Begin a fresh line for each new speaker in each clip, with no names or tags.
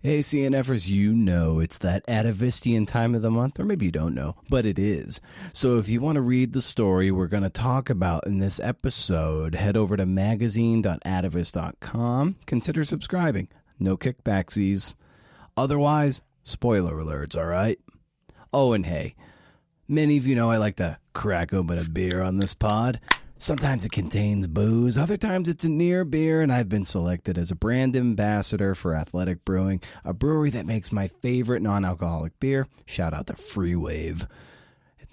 Hey, CNFers, you know it's that Atavistian time of the month, or maybe you don't know, but it is. So if you want to read the story we're going to talk about in this episode, head over to magazine.atavist.com. Consider subscribing. No kickbacksies. Otherwise, spoiler alerts, all right? Oh, and hey, many of you know I like to crack open a beer on this pod. Sometimes it contains booze, other times it's a near beer, and I've been selected as a brand ambassador for Athletic Brewing, a brewery that makes my favorite non-alcoholic beer. Shout out to Freewave.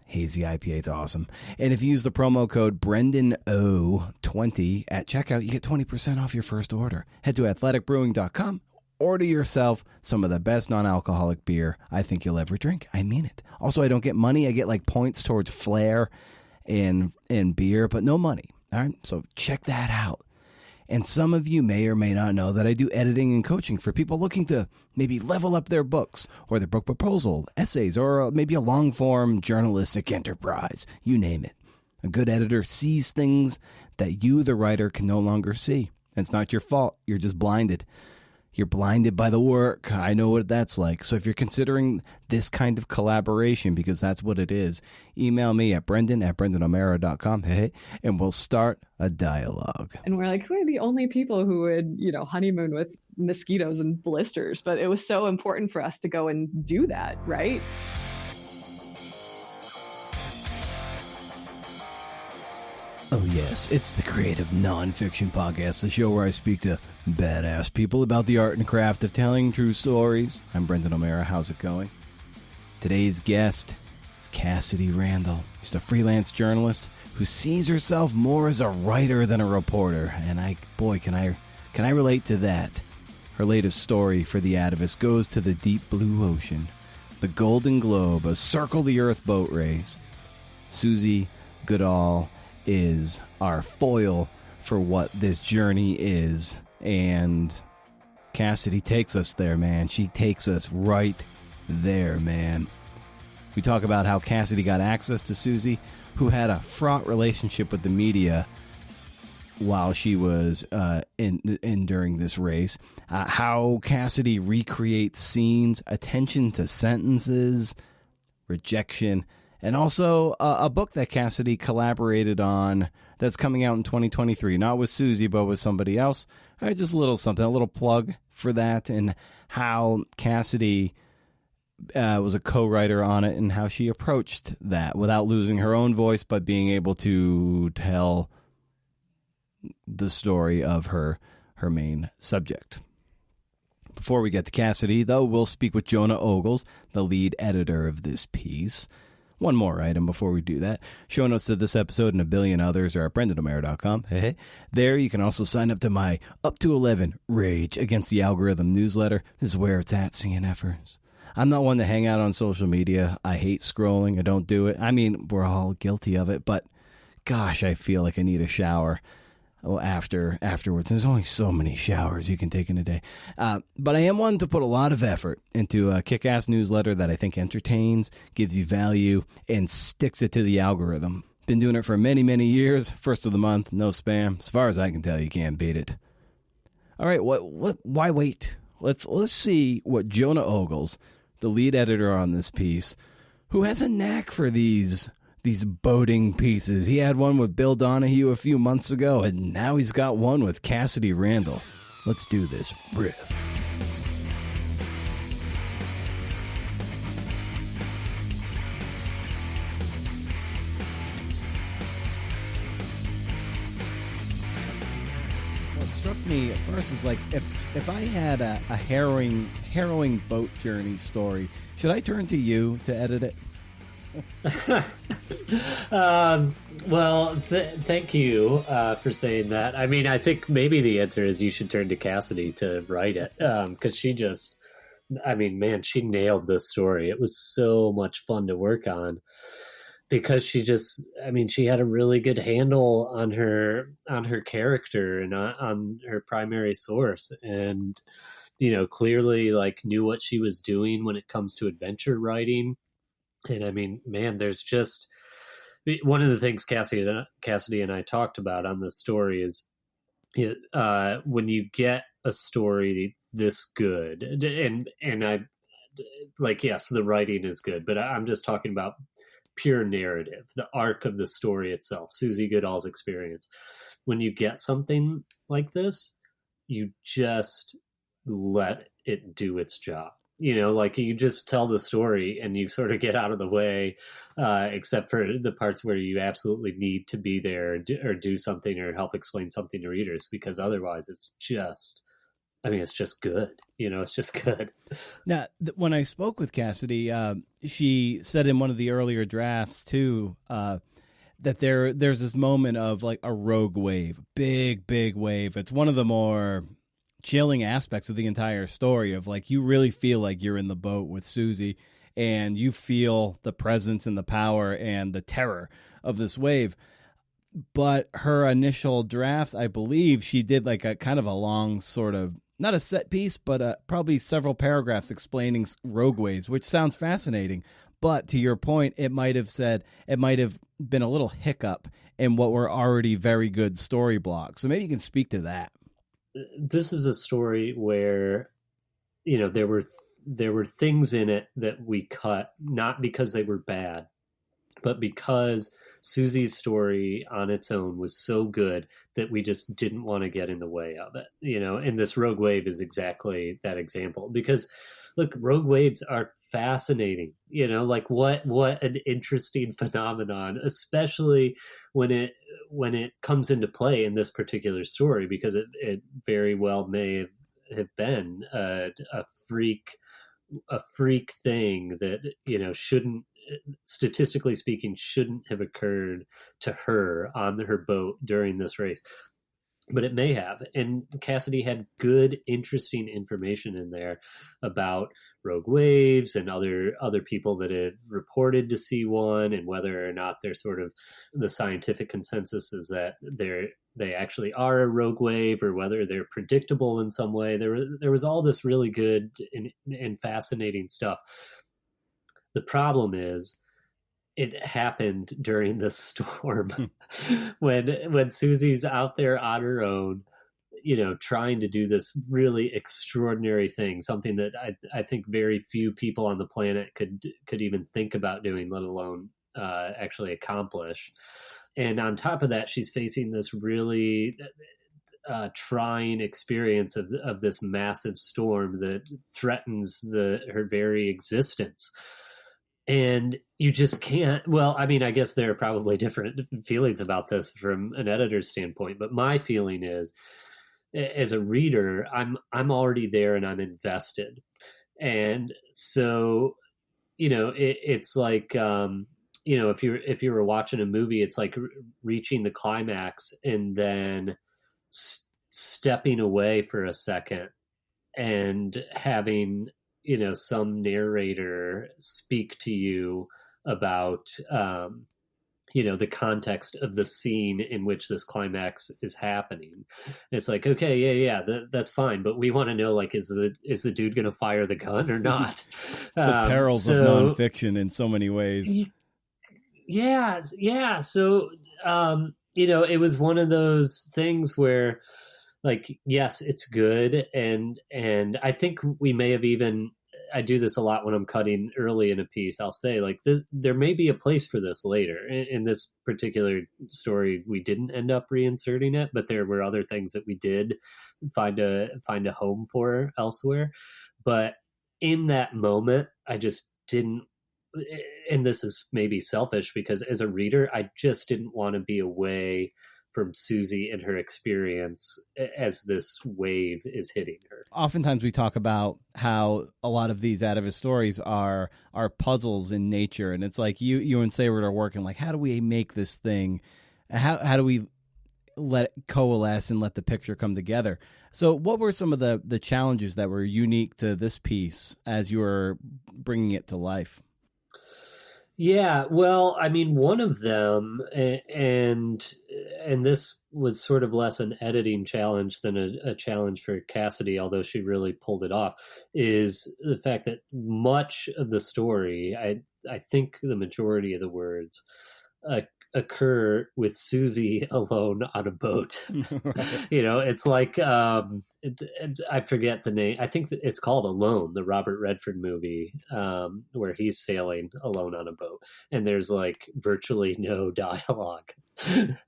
Hazy IPA, it's awesome. And if you use the promo code BrendanO20 at checkout, you get 20% off your first order. Head to athleticbrewing.com. Order yourself some of the best non-alcoholic beer I think you'll ever drink. I mean it. Also, I don't get money. I get like points towards flair in beer, but no money. All right, so check that out. And some of you may or may not know that I do editing and coaching for people looking to maybe level up their books or their book proposal, essays, or maybe a long-form journalistic enterprise. You name it. A good editor sees things that you, the writer, can no longer see. And it's not your fault. You're just blinded. You're blinded by the work. I know what that's like. So if you're considering this kind of collaboration, because that's what it is, email me at brendan@brendanomera.com, hey, and we'll start a dialogue.
And we're like, we're the only people who would, honeymoon with mosquitoes and blisters. But it was so important for us to go and do that, right?
Oh yes, it's the Creative Nonfiction Podcast, the show where I speak to badass people about the art and craft of telling true stories. I'm Brendan O'Mara. How's it going? Today's guest is Cassidy Randall. She's a freelance journalist who sees herself more as a writer than a reporter. And can I relate to that? Her latest story for The Atavist goes to the deep blue ocean, the Golden Globe, a Circle the Earth boat race. Susie Goodall is our foil for what this journey is, and Cassidy takes us there, man. She takes us right there, man. We talk about how Cassidy got access to Susie, who had a fraught relationship with the media while she was enduring this race, how Cassidy recreates scenes, attention to sentences, rejection, and also a book that Cassidy collaborated on that's coming out in 2023. Not with Susie, but with somebody else. All right, just a little something, a little plug for that, and how Cassidy was a co-writer on it and how she approached that without losing her own voice, but being able to tell the story of her main subject. Before we get to Cassidy, though, we'll speak with Jonah Ogles, the lead editor of this piece. One more item before we do that. Show notes to this episode and a billion others are at brendanomera.com. Hey. There you can also sign up to my Up to 11 Rage Against the Algorithm newsletter. This is where it's at, CNFers. I'm not one to hang out on social media. I hate scrolling. I don't do it. I mean, we're all guilty of it, but gosh, I feel like I need a shower. Afterwards. There's only so many showers you can take in a day. But I am one to put a lot of effort into a kick-ass newsletter that I think entertains, gives you value, and sticks it to the algorithm. Been doing it for many, many years. First of the month, no spam. As far as I can tell, you can't beat it. All right, why wait? Let's see what Jonah Ogles, the lead editor on this piece, who has a knack for these boating pieces. He had one with Bill Donahue a few months ago, and now he's got one with Cassidy Randall. Let's do this riff. What struck me at first is like, if I had a harrowing boat journey story, should I turn to you to edit it?
Well, thank you for saying that. I mean, I think maybe the answer is you should turn to Cassidy to write it, because she nailed this story. It was so much fun to work on because she had a really good handle on her character and on her primary source, and clearly like knew what she was doing when it comes to adventure writing. And I mean, man, there's just one of the things Cassidy and I talked about on this story is when you get a story this good. And I like, yes, the writing is good, but I'm just talking about pure narrative, the arc of the story itself, Susie Goodall's experience. When you get something like this, you just let it do its job. Like you just tell the story and you sort of get out of the way, except for the parts where you absolutely need to be there or do something or help explain something to readers, because otherwise it's just good. It's just good.
Now, when I spoke with Cassidy, she said in one of the earlier drafts too, that there's this moment of like a rogue wave, big wave. It's one of the more chilling aspects of the entire story, of like you really feel like you're in the boat with Susie and you feel the presence and the power and the terror of this wave. But her initial drafts, I believe she did like a kind of a long sort of, not a set piece, but probably several paragraphs explaining rogue waves, which sounds fascinating. But to your point, it might have been a little hiccup in what were already very good story blocks. So maybe you can speak to that.
This is a story where, there were things in it that we cut, not because they were bad, but because Susie's story on its own was so good that we just didn't want to get in the way of it, and this rogue wave is exactly that example. Because look, rogue waves are fascinating, like what an interesting phenomenon, especially when it comes into play in this particular story, because it very well may have been a freak thing that, shouldn't, statistically speaking, shouldn't have occurred to her on her boat during this race. But it may have. And Cassidy had good, interesting information in there about rogue waves and other people that have reported to see one, and whether or not they're sort of, the scientific consensus is that they actually are a rogue wave, or whether they're predictable in some way. There was all this really good and fascinating stuff. The problem is, it happened during this storm when Susie's out there on her own, trying to do this really extraordinary thing, something that I think very few people on the planet could even think about doing, let alone actually accomplish. And on top of that, she's facing this really trying experience of this massive storm that threatens her very existence. And you just can't. Well, I mean, I guess there are probably different feelings about this from an editor's standpoint, but my feeling is, as a reader, I'm already there and I'm invested. And so, it's like, if you were watching a movie, it's like reaching the climax and then stepping away for a second and having, some narrator speak to you about, the context of the scene in which this climax is happening. And it's like, okay, yeah, that's fine, but we want to know, like, is the dude going to fire the gun or not?
The perils of nonfiction in so many ways.
Yeah. So, it was one of those things where, like, yes, it's good. And I think we may have even, I do this a lot when I'm cutting early in a piece. I'll say, like, there may be a place for this later. In this particular story, we didn't end up reinserting it, but there were other things that we did find a home for elsewhere. But in that moment, I just didn't, and this is maybe selfish, because as a reader, I just didn't want to be away from Susie and her experience as this wave is hitting her.
Oftentimes we talk about how a lot of these atavist stories are puzzles in nature, and it's like you and Sayward are working, like, how do we make this thing? How do we let it coalesce and let the picture come together? So what were some of the challenges that were unique to this piece as you were bringing it to life?
Yeah, well, I mean, one of them, and this was sort of less an editing challenge than a challenge for Cassidy, although she really pulled it off, is the fact that much of the story, I think the majority of the words, occur with Susie alone on a boat.
Right.
It's like I forget the name. I think it's called Alone, the Robert Redford movie, where he's sailing alone on a boat, and there's like virtually no dialogue. It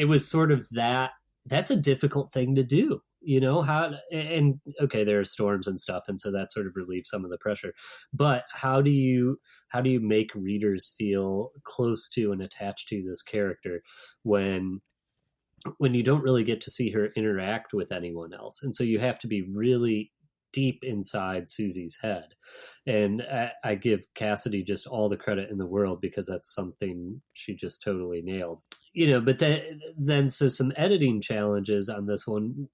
was sort of that. That's a difficult thing to do. There are storms and stuff, and so that sort of relieves some of the pressure. But how do you make readers feel close to and attached to this character when you don't really get to see her interact with anyone else? And so you have to be really deep inside Susie's head. And I give Cassidy just all the credit in the world, because that's something she just totally nailed. But then so some editing challenges on this one.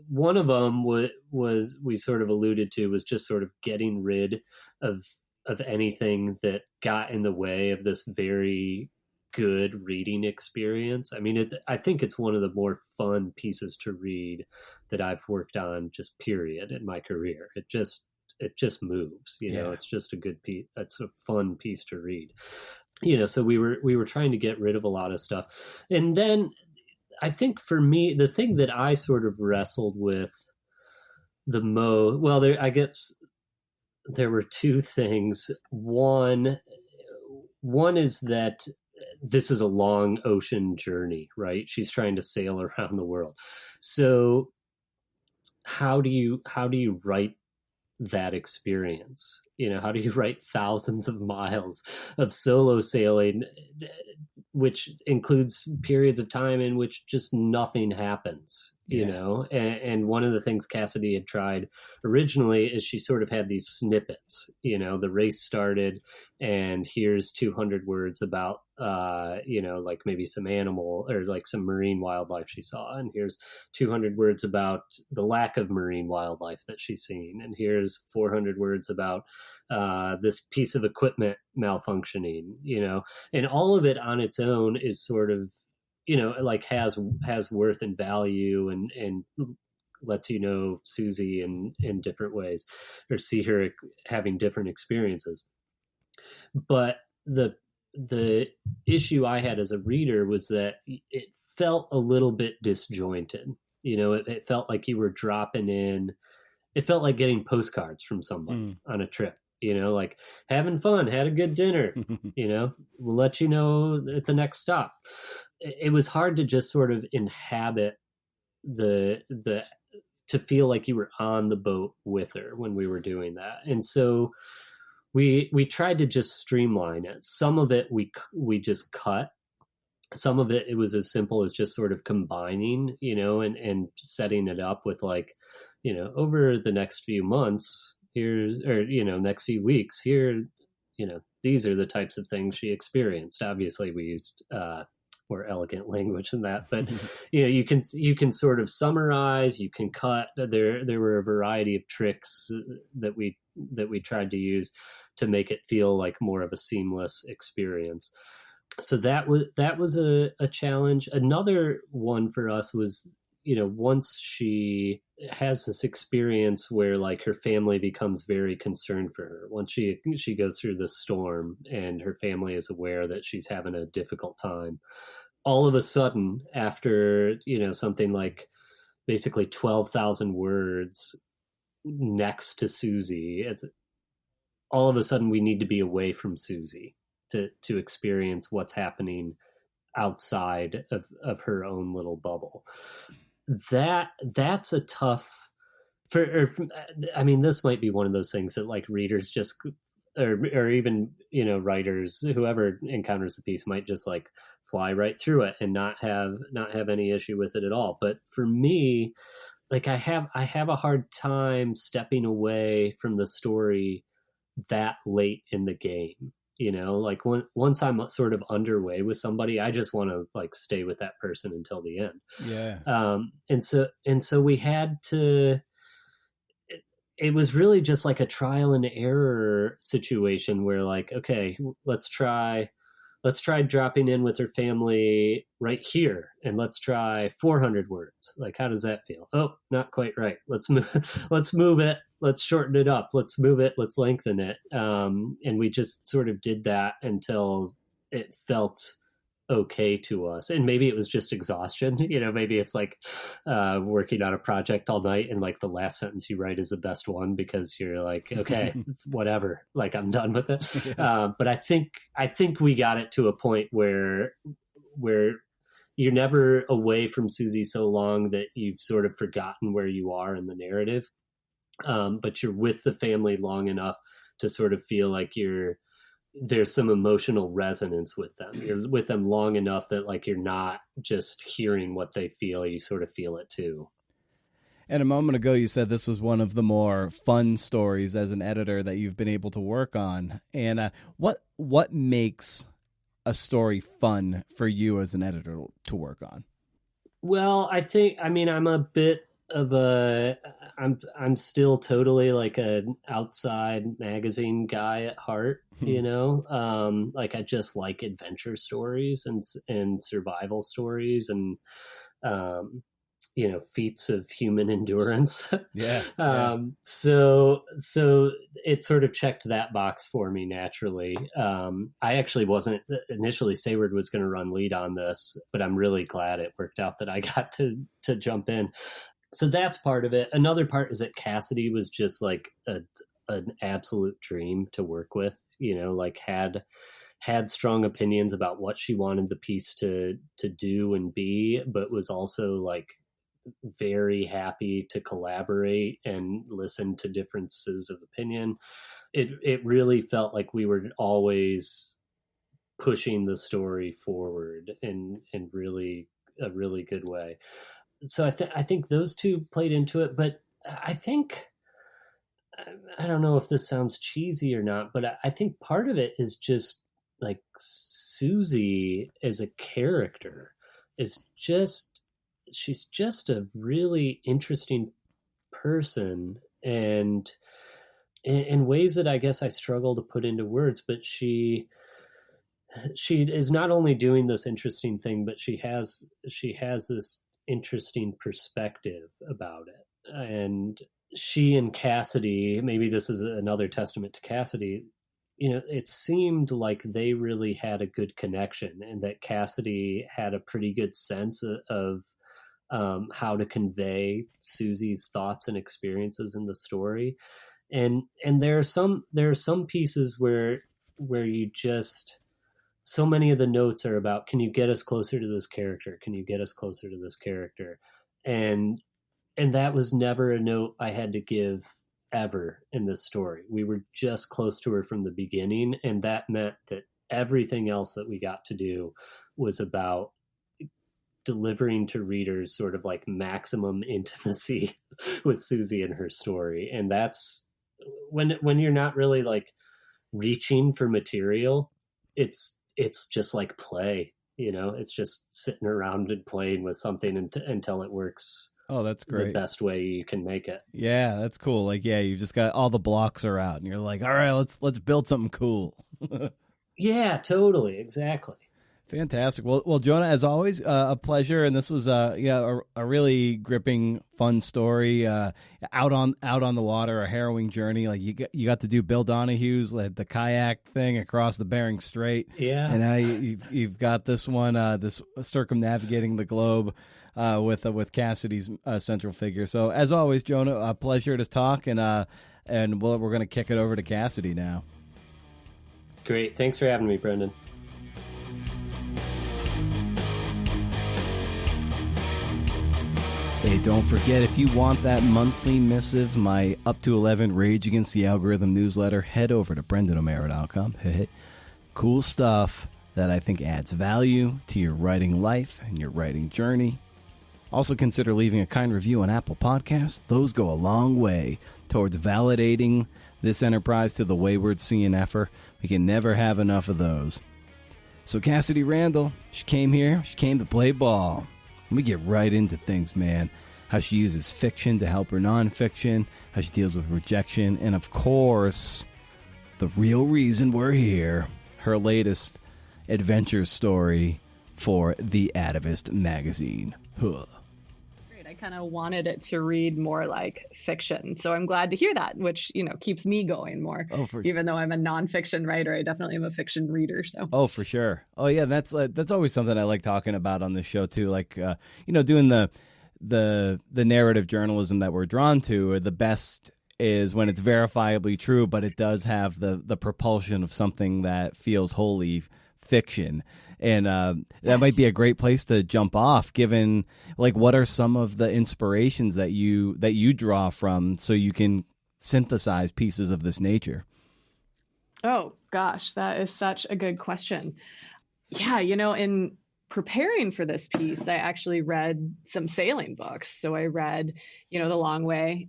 One of them was we've sort of alluded to, was just sort of getting rid of anything that got in the way of this very good reading experience. I mean, I think it's one of the more fun pieces to read that I've worked on, just period, in my career. It just moves, it's just a good piece. It's a fun piece to read, so we were trying to get rid of a lot of stuff. And then I think for me, the thing that I sort of wrestled with the most, I guess there were two things. One is that this is a long ocean journey, right? She's trying to sail around the world. So how do you write that experience? How do you write thousands of miles of solo sailing, which includes periods of time in which just nothing happens, And one of the things Cassidy had tried originally is she sort of had these snippets, the race started and here's 200 words about, like maybe some animal or like some marine wildlife she saw. And here's 200 words about the lack of marine wildlife that she's seen. And here's 400 words about this piece of equipment malfunctioning, and all of it on its own is sort of, like has worth and value and lets Susie in different ways, or see her having different experiences. But the issue I had as a reader was that it felt a little bit disjointed. It felt like you were dropping in. It felt like getting postcards from somebody on a trip. Like having fun, had a good dinner, we'll let you know at the next stop. It was hard to just sort of inhabit to feel like you were on the boat with her when we were doing that. And so we tried to just streamline it. Some of it we just cut. Some of it was as simple as just sort of combining, and setting it up with like, over the next few months, next few weeks here, these are the types of things she experienced. Obviously we used more elegant language than that, but you can sort of summarize, you can cut. There were a variety of tricks that we tried to use to make it feel like more of a seamless experience. So that was a challenge. Another one for us was, once she has this experience where like her family becomes very concerned for her, once she goes through this storm and her family is aware that she's having a difficult time, all of a sudden after, something like basically 12,000 words next to Susie, it's all of a sudden we need to be away from Susie to experience what's happening outside of her own little bubble. That's a tough this might be one of those things that like readers just or even writers, whoever encounters the piece might just like fly right through it and not have any issue with it at all. But for me, like I have a hard time stepping away from the story that late in the game. Like once I'm sort of underway with somebody, I just want to like stay with that person until the end.
Yeah.
And so we had to, it was really just like a trial and error situation where like, okay, let's try dropping in with her family right here. And let's try 400 words. Like, how does that feel? Oh, not quite right. Let's move it. Let's shorten it up. Let's move it. Let's lengthen it. And we just sort of did that until it felt okay to us. And maybe it was just exhaustion. Maybe it's like working on a project all night and like the last sentence you write is the best one because you're like, okay, whatever, like I'm done with it.
Yeah.
But I think we got it to a point where you're never away from Susie so long that you've sort of forgotten where you are in the narrative. But you're with the family long enough to sort of feel like there's some emotional resonance with them. You're with them long enough that like you're not just hearing what they feel, you sort of feel it too.
And a moment ago you said this was one of the more fun stories as an editor that you've been able to work on. And what makes a story fun for you as an editor to work on?
Well, I'm a bit of I'm still totally like an outside magazine guy at heart, like I just like adventure stories and survival
Yeah.
stories and feats of human endurance. So it sort of checked that box for me naturally. I actually wasn't initially, Sayward was going to run lead on this, but I'm really glad it worked out that I got to jump in. So that's part of it. Another part is that Cassidy was just like an absolute dream to work with, like had strong opinions about what she wanted the piece to do and be, but was also like very happy to collaborate and listen to differences of opinion. It really felt like we were always pushing the story forward in really a really good way. So I think those two played into it, but I think, I don't know if this sounds cheesy or not, but I think part of it is just like Susie as a character she's just a really interesting person, and in ways that I guess I struggle to put into words, but she is not only doing this interesting thing, but she has this interesting perspective about it. And she and Cassidy, maybe this is another testament to Cassidy, it seemed like they really had a good connection, and that Cassidy had a pretty good sense of how to convey Susie's thoughts and experiences in the story. And there are some pieces where you just, so many of the notes are about, can you get us closer to this character? Can you get us closer to this character? And that was never a note I had to give ever in this story. We were just close to her from the beginning. And that meant that everything else that we got to do was about delivering to readers sort of like maximum intimacy with Susie and her story. And that's when you're not really like reaching for material, it's just like play, it's just sitting around and playing with something until it works.
Oh, that's great.
The best way you can make it.
Yeah, that's cool. Like, yeah, you've just got all the blocks are out and you're like, all right, let's build something cool.
Yeah, totally. Exactly.
Fantastic. Well, Jonah, as always, a pleasure. And this was a really gripping, fun story. Out on the water, a harrowing journey. Like you got to do Bill Donohue's the kayak thing across the Bering Strait.
Yeah.
And now you've got this one, this circumnavigating the globe with Cassidy's central figure. So as always, Jonah, a pleasure to talk. And we're going to kick it over to Cassidy now.
Great. Thanks for having me, Brendan.
Hey, don't forget, if you want that monthly missive, my Up to 11 Rage Against the Algorithm newsletter, head over to BrendanO'Mara.com. Cool stuff that I think adds value to your writing life and your writing journey. Also consider leaving a kind review on Apple Podcasts. Those go a long way towards validating this enterprise to the wayward CNFer. We can never have enough of those. So Cassidy Randall, she came here. She came to play ball. Let me get right into things, man. How she uses fiction to help her nonfiction, how she deals with rejection, and of course, the real reason we're here, her latest adventure story for The Atavist magazine. Huh.
Great. I kind of wanted it to read more like fiction. So I'm glad to hear that, which, keeps me going more.
Oh, for
Even though I'm a nonfiction writer, I definitely am a fiction reader. So.
Oh, for sure. Oh, yeah. That's always something I like talking about on this show too. Like, doing the narrative journalism that we're drawn to. Or the best is when it's verifiably true, but it does have the propulsion of something that feels wholly fiction. And that might be a great place to jump off. Given, like, what are some of the inspirations that you draw from, so you can synthesize pieces of this nature?
Oh gosh, that is such a good question. Yeah, in preparing for this piece, I actually read some sailing books. So I read, The Long Way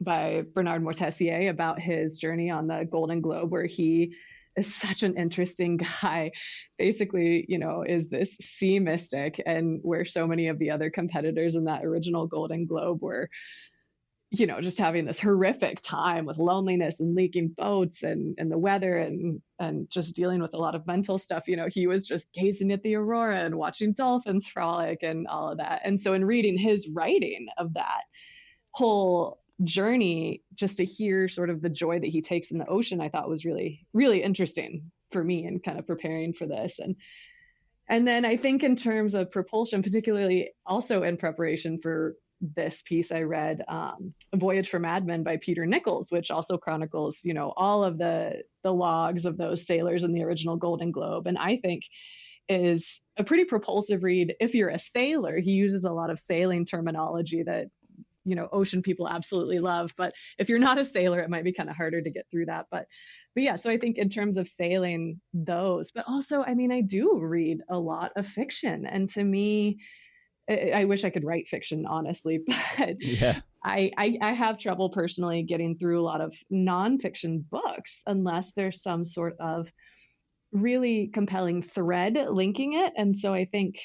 by Bernard Moitessier, about his journey on the Golden Globe, where he is such an interesting guy. Basically, is this sea mystic, and where so many of the other competitors in that original Golden Globe were just having this horrific time with loneliness and leaking boats and the weather and just dealing with a lot of mental stuff. He was just gazing at the aurora and watching dolphins frolic and all of that. And so in reading his writing of that whole journey, just to hear sort of the joy that he takes in the ocean, I thought was really, really interesting for me in kind of preparing for this. And then I think in terms of propulsion, particularly also in preparation for this piece, I read A Voyage for Madmen by Peter Nichols, which also chronicles, all of the logs of those sailors in the original Golden Globe. And I think is a pretty propulsive read if you're a sailor. He uses a lot of sailing terminology that, ocean people absolutely love. But if you're not a sailor, it might be kind of harder to get through that. But yeah, so I think in terms of sailing, those, but also, I do read a lot of fiction. And to me, I wish I could write fiction, honestly, but
yeah.
I have trouble personally getting through a lot of nonfiction books unless there's some sort of really compelling thread linking it. And so I think,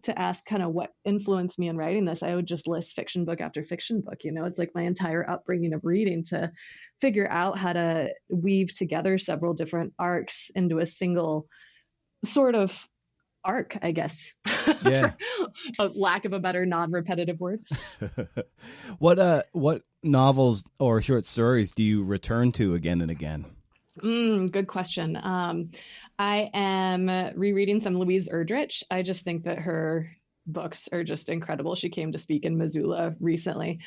to ask kind of what influenced me in writing this, I would just list fiction book after fiction book. It's like my entire upbringing of reading to figure out how to weave together several different arcs into a single sort of arc, I guess.
Yeah.
For a lack of a better non-repetitive word.
What novels or short stories do you return to again and again?
Good question. I am rereading some Louise Erdrich. I just think that her books are just incredible. She came to speak in Missoula recently.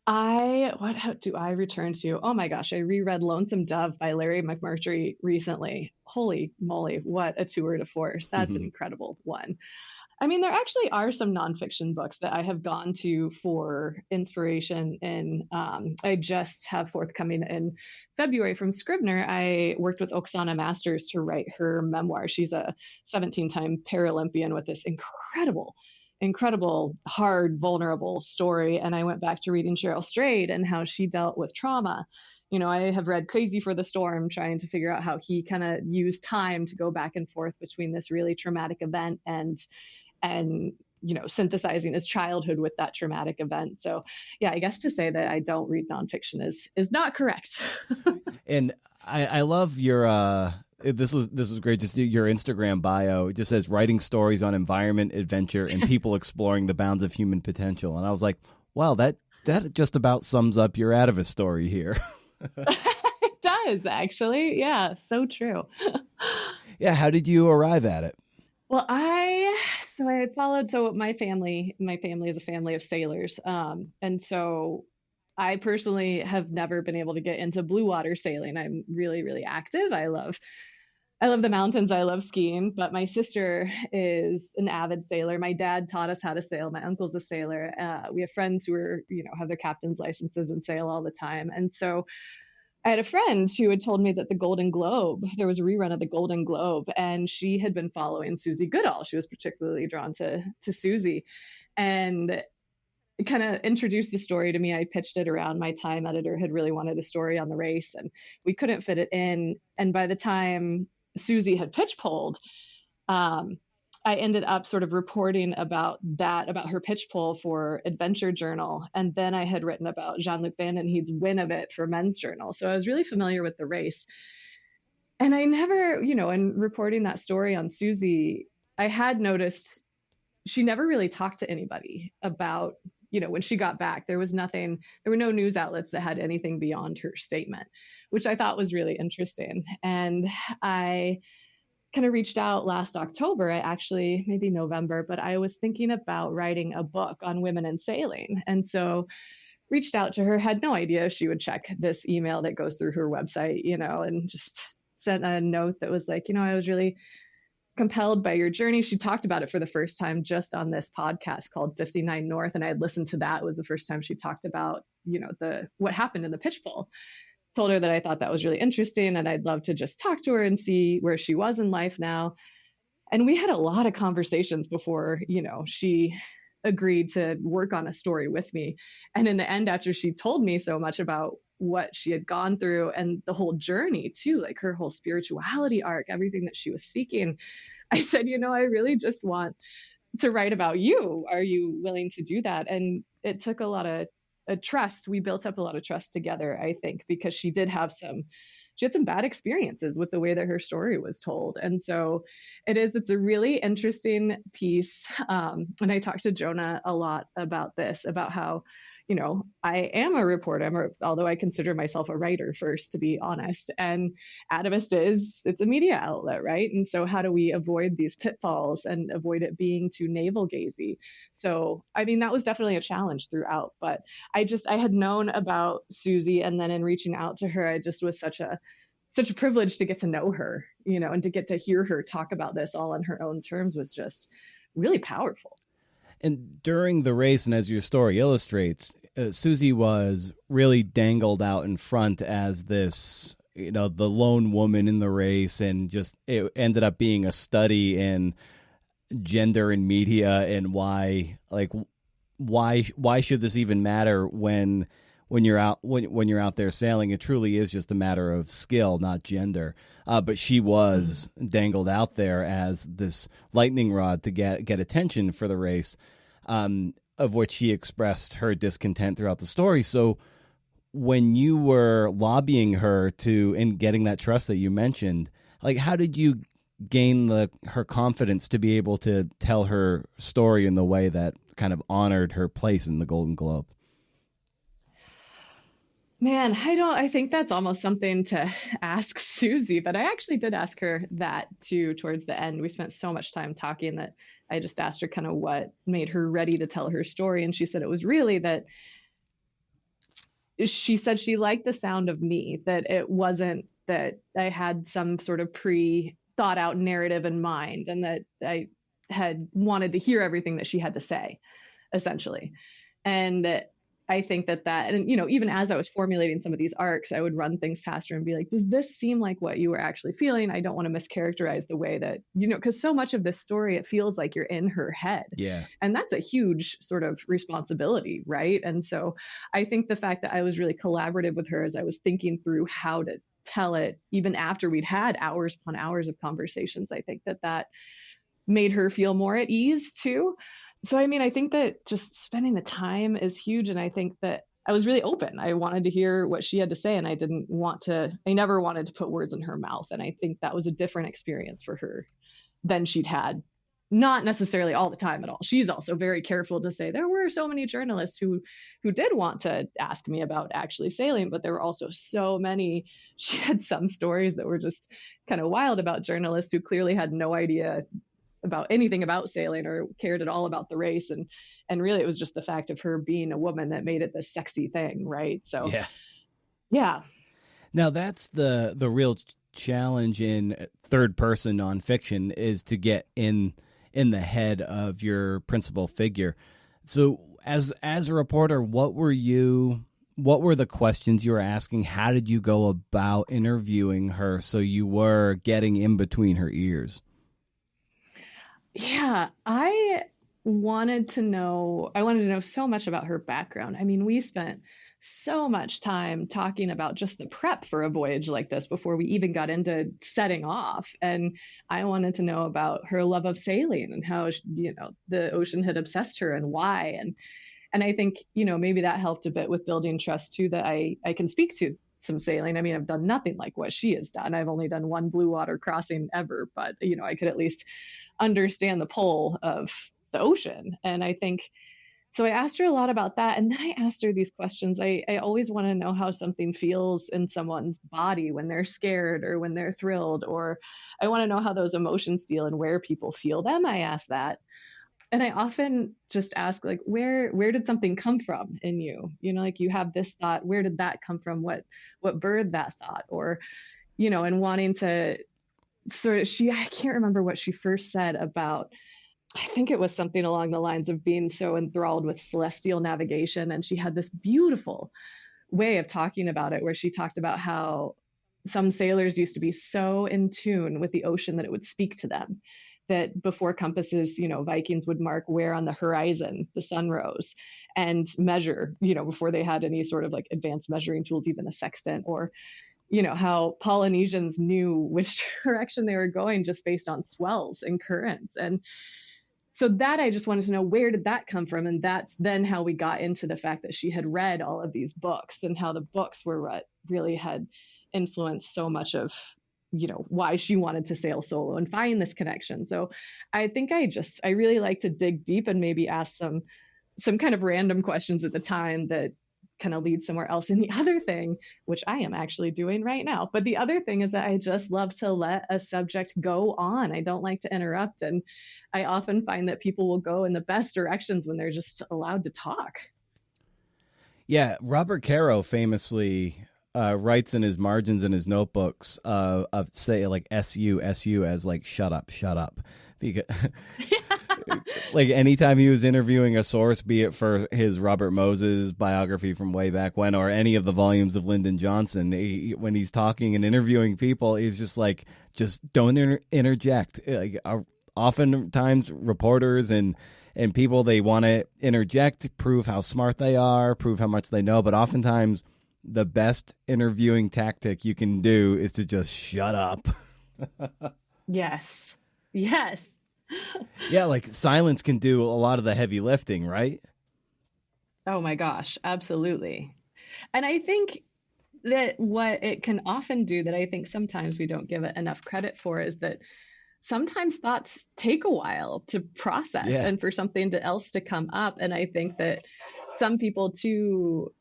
What do I return to? Oh my gosh, I reread Lonesome Dove by Larry McMurtry recently. Holy moly, what a tour de force. That's an incredible one. There actually are some nonfiction books that I have gone to for inspiration. And I just have forthcoming in February from Scribner. I worked with Oksana Masters to write her memoir. She's a 17-time Paralympian with this incredible, hard, vulnerable story. And I went back to reading Cheryl Strayed and how she dealt with trauma. I have read Crazy for the Storm, trying to figure out how he kind of used time to go back and forth between this really traumatic event and synthesizing his childhood with that traumatic event. So yeah, I guess to say that I don't read nonfiction is not correct.
And I love your this was great. Just your Instagram bio. It just says writing stories on environment, adventure, and people exploring the bounds of human potential. And I was like, wow, that just about sums up your Atavist story here.
It does, actually. Yeah, so true.
Yeah, how did you arrive at it?
Well, I followed, my family is a family of sailors. And so I personally have never been able to get into blue water sailing. I'm really, really active. I love the mountains. I love skiing, but my sister is an avid sailor. My dad taught us how to sail. My uncle's a sailor. We have friends who are, have their captain's licenses and sail all the time. And so I had a friend who had told me that the Golden Globe, there was a rerun of the Golden Globe, and she had been following Susie Goodall. She was particularly drawn to Susie, and kind of introduced the story to me. I pitched it around. My Time editor had really wanted a story on the race, and we couldn't fit it in. And by the time Susie had pitch polled, I ended up sort of reporting about her pitch poll for Adventure Journal. And then I had written about Jean-Luc Van den Heede's win of it for Men's Journal. So I was really familiar with the race. And I never, in reporting that story on Susie, I had noticed she never really talked to anybody about when she got back, there were no news outlets that had anything beyond her statement, which I thought was really interesting. And I kind of reached out last October, maybe November, but I was thinking about writing a book on women in sailing. And so reached out to her, had no idea she would check this email that goes through her website, and just sent a note that was like, I was really compelled by your journey. She talked about it for the first time just on this podcast called 59 North. And I had listened to that. It was the first time she talked about, what happened in the pitch pool. Told her that I thought that was really interesting and I'd love to just talk to her and see where she was in life now. And we had a lot of conversations before, she agreed to work on a story with me. And in the end, after she told me so much about what she had gone through and the whole journey too, like her whole spirituality arc, everything that she was seeking, I said, I really just want to write about you. Are you willing to do that? And it took a lot of trust. We built up a lot of trust together, I think, because she had some bad experiences with the way that her story was told. And so it's a really interesting piece. And I talked to Jonah a lot about this, about how, I am a reporter, although I consider myself a writer first, to be honest. And Atavist it's a media outlet, right? And so how do we avoid these pitfalls and avoid it being too navel gazy? So, that was definitely a challenge throughout, but I had known about Susie, and then in reaching out to her, I just was such a privilege to get to know her, and to get to hear her talk about this all on her own terms was just really powerful.
And during the race, and as your story illustrates, Susie was really dangled out in front as this, the lone woman in the race, and just it ended up being a study in gender in media and why should this even matter when you're out there sailing? It truly is just a matter of skill, not gender. But she was dangled out there as this lightning rod to get attention for the race, of which she expressed her discontent throughout the story. So when you were lobbying her and getting that trust that you mentioned, how did you gain her confidence to be able to tell her story in the way that kind of honored her place in the Golden Globe?
Man, I think that's almost something to ask Susie, but I actually did ask her that too towards the end. We spent so much time talking that I just asked her kind of what made her ready to tell her story. And she said it was really that she said she liked the sound of me, that it wasn't that I had some sort of thought out narrative in mind, and that I had wanted to hear everything that she had to say, essentially. And I think that, and, even as I was formulating some of these arcs, I would run things past her and be like, does this seem like what you were actually feeling? I don't want to mischaracterize the way that, because so much of this story, it feels like you're in her head.
Yeah.
And that's a huge sort of responsibility, right? And so I think the fact that I was really collaborative with her as I was thinking through how to tell it, even after we'd had hours upon hours of conversations, I think that made her feel more at ease too. So, I think that just spending the time is huge. And I think that I was really open. I wanted to hear what she had to say, and I never wanted to put words in her mouth. And I think that was a different experience for her than she'd had, not necessarily all the time at all. She's also very careful to say there were so many journalists who did want to ask me about actually sailing, but there were also so many. She had some stories that were just kind of wild about journalists who clearly had no idea about anything about sailing or cared at all about the race. And really it was just the fact of her being a woman that made it this sexy thing. Right. So yeah.
Now that's the real challenge in third person nonfiction, is to get in the head of your principal figure. So as a reporter, what were the questions you were asking? How did you go about interviewing her so you were getting in between her ears?
Yeah, I wanted to know so much about her background. We spent so much time talking about just the prep for a voyage like this before we even got into setting off. And I wanted to know about her love of sailing and how, the ocean had obsessed her and why. And I think, maybe that helped a bit with building trust too, that I can speak to some sailing. I've done nothing like what she has done. I've only done one blue water crossing ever, but, I could at least understand the pull of the ocean. And I think So I asked her a lot about that. And then I asked her these questions. I always want to know how something feels in someone's body when they're scared or when they're thrilled, or I want to know how those emotions feel and where people feel them. I ask that. And I often just ask, like, where did something come from in you? You know, like, you have this thought, where did that come from? What birthed that thought? Or, and wanting to sort of, I can't remember what she first said about, I think it was something along the lines of being so enthralled with celestial navigation. And she had this beautiful way of talking about it, where she talked about how some sailors used to be so in tune with the ocean that it would speak to them, that before compasses, Vikings would mark where on the horizon the sun rose and measure, before they had any sort of like advanced measuring tools, even a sextant, or how Polynesians knew which direction they were going just based on swells and currents. And so that, I just wanted to know, where did that come from? And that's then how we got into the fact that she had read all of these books, and how the books were what really had influenced so much of, why she wanted to sail solo and find this connection. So I think I really like to dig deep and maybe ask some kind of random questions at the time that kind of lead somewhere else. And the other thing, which I am actually doing right now, but the other thing is that I just love to let a subject go on. I don't like to interrupt. And I often find that people will go in the best directions when they're just allowed to talk.
Yeah, Robert Caro famously writes in his margins in his notebooks of say like SU as like shut up, because like anytime he was interviewing a source, be it for his Robert Moses biography from way back when, or any of the volumes of Lyndon Johnson, when he's talking and interviewing people, he's just like, just don't interject. Like, oftentimes reporters and people, they want to interject, prove how smart they are, prove how much they know, but oftentimes the best interviewing tactic you can do is to just shut up.
Yes.
Yeah, like silence can do a lot of the heavy lifting, right?
Oh my gosh, absolutely. And I think that what it can often do, that I think sometimes we don't give it enough credit for, is that sometimes thoughts take a while to process,
Yeah.
and for something else to come up. And I think that some people too,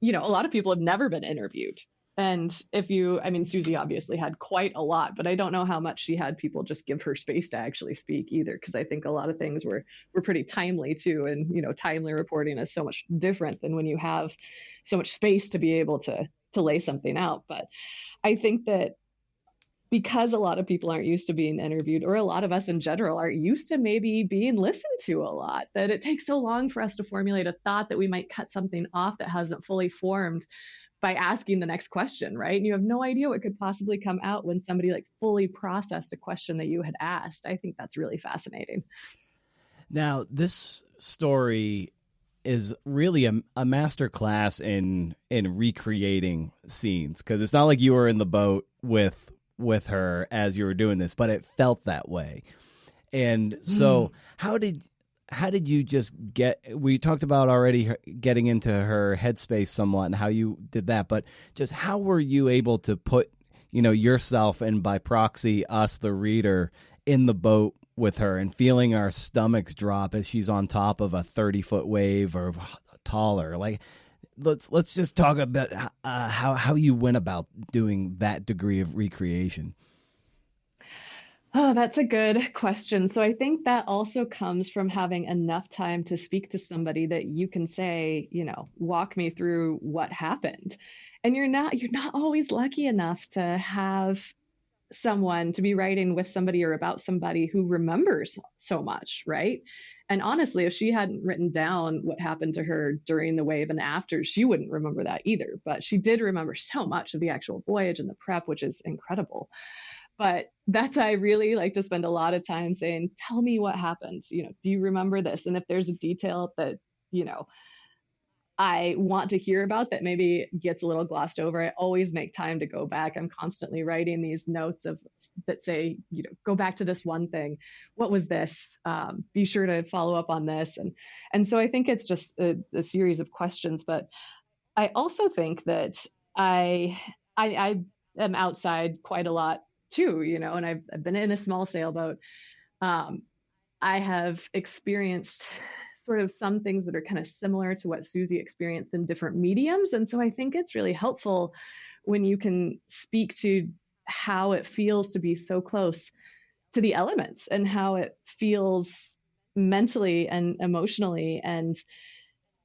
a lot of people have never been interviewed. And Susie obviously had quite a lot, but I don't know how much she had people just give her space to actually speak either, because I think a lot of things were pretty timely too. And, timely reporting is so much different than when you have so much space to be able to lay something out. But I think that because a lot of people aren't used to being interviewed, or a lot of us in general aren't used to maybe being listened to a lot, that it takes so long for us to formulate a thought, that we might cut something off that hasn't fully formed by asking the next question, right? And you have no idea what could possibly come out when somebody like fully processed a question that you had asked. I think that's really fascinating.
Now, this story is really a master class in recreating scenes, because it's not like you were in the boat with her as you were doing this, but it felt that way. And so how did you just we talked about already getting into her headspace somewhat and how you did that, but just how were you able to put, yourself, and by proxy us, the reader, in the boat with her and feeling our stomachs drop as she's on top of a 30-foot wave or taller? Like, let's just talk about how you went about doing that degree of recreation.
Oh, that's a good question. So I think that also comes from having enough time to speak to somebody that you can say, walk me through what happened. And you're not always lucky enough to have someone to be writing with somebody or about somebody who remembers so much, right? And honestly, if she hadn't written down what happened to her during the wave and after, she wouldn't remember that either. But she did remember so much of the actual voyage and the prep, which is incredible. But I really like to spend a lot of time saying, tell me what happened. Do you remember this? And if there's a detail that, I want to hear about that maybe gets a little glossed over, I always make time to go back. I'm constantly writing these notes that say, go back to this one thing. What was this? Be sure to follow up on this. And so I think it's just a series of questions. But I also think that I am outside quite a lot too, and I've been in a small sailboat. I have experienced sort of some things that are kind of similar to what Susie experienced in different mediums. And so I think it's really helpful when you can speak to how it feels to be so close to the elements and how it feels mentally and emotionally, and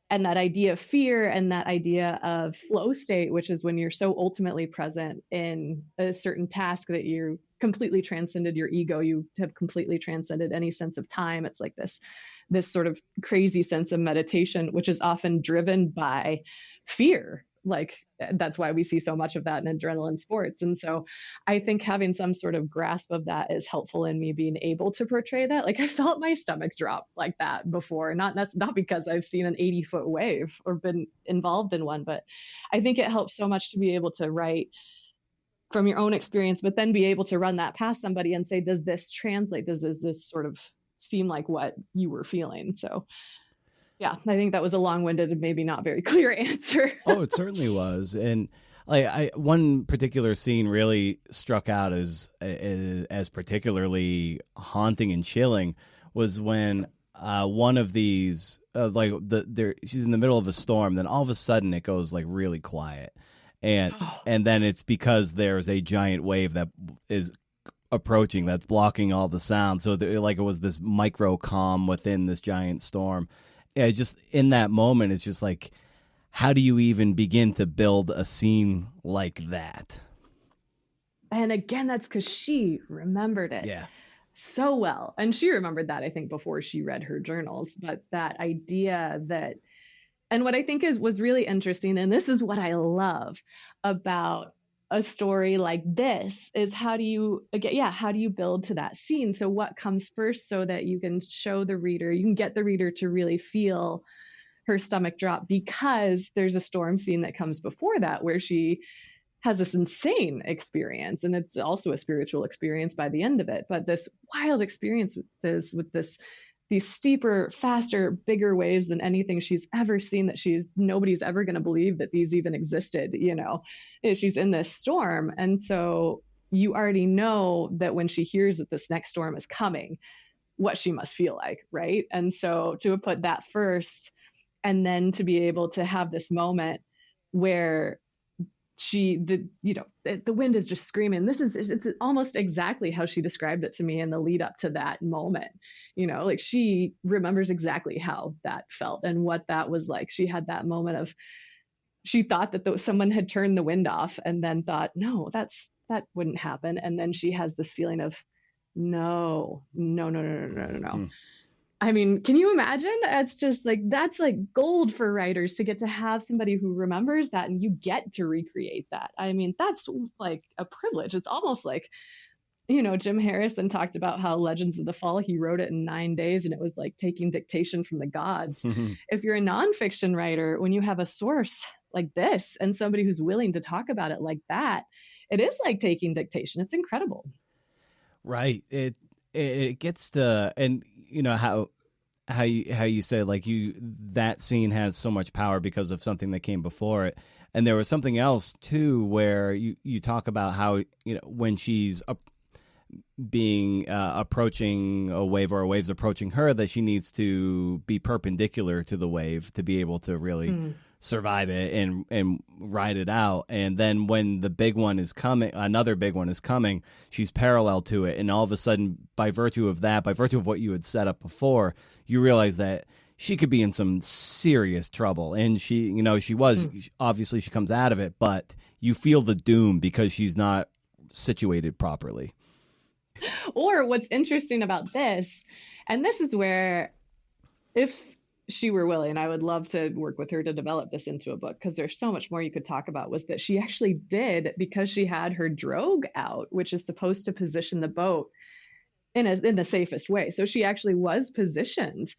that idea of fear and that idea of flow state, which is when you're so ultimately present in a certain task that you completely transcended your ego, you have completely transcended any sense of time. It's like this sort of crazy sense of meditation, which is often driven by fear. Like that's why we see so much of that in adrenaline sports. And so I think having some sort of grasp of that is helpful in me being able to portray that. Like I felt my stomach drop like that before, that's not because I've seen an 80-foot wave or been involved in one, but I think it helps so much to be able to write from your own experience, but then be able to run that past somebody and say, does this translate? Does this sort of seem like what you were feeling? So yeah, I think that was a long-winded and maybe not very clear answer.
Oh, it certainly was. And one particular scene really struck out as particularly haunting and chilling was when one of these she's in the middle of a storm, then all of a sudden it goes like really quiet, and then it's because there's a giant wave that is approaching that's blocking all the sound. So it was this micro calm within this giant storm. Yeah, just in that moment, it's just like, how do you even begin to build a scene like that?
And again, that's because she remembered it so well. And she remembered that, I think, before she read her journals. But that idea that, and what I think was really interesting, and this is what I love about a story like this, is how do you build to that scene? So what comes first so that you can show the reader, you can get the reader to really feel her stomach drop, because there's a storm scene that comes before that where she has this insane experience, and it's also a spiritual experience by the end of it, but this wild experience with these steeper, faster, bigger waves than anything she's ever seen, that nobody's ever going to believe that these even existed, she's in this storm. And so you already know that when she hears that this next storm is coming, what she must feel like, right? And so to put that first, and then to be able to have this moment where the wind is just screaming. It's almost exactly how she described it to me in the lead up to that moment. Like she remembers exactly how that felt and what that was like. She had that moment of, she thought that someone had turned the wind off, and then thought, no, that wouldn't happen. And then she has this feeling of, no. I mean, can you imagine? It's just like, that's like gold for writers to get to have somebody who remembers that and you get to recreate that. I mean, that's like a privilege. It's almost like, Jim Harrison talked about how Legends of the Fall, he wrote it in 9 days and it was like taking dictation from the gods. Mm-hmm. If you're a nonfiction writer, when you have a source like this and somebody who's willing to talk about it like that, it is like taking dictation. It's incredible.
Right. It gets to, and how you say like that scene has so much power because of something that came before it. And there was something else too where you talk about how when she's approaching a wave or a wave's approaching her, that she needs to be perpendicular to the wave to be able to really survive it and ride it out. And then when the big one is coming, another big one is coming, she's parallel to it. And all of a sudden, by virtue of what you had set up before, you realize that she could be in some serious trouble. And she was, obviously she comes out of it, but you feel the doom because she's not situated properly.
Or what's interesting about this, and this is where, if she were willing, I would love to work with her to develop this into a book, because there's so much more you could talk about, was that she actually did, because she had her drogue out, which is supposed to position the boat in the safest way. So she actually was positioned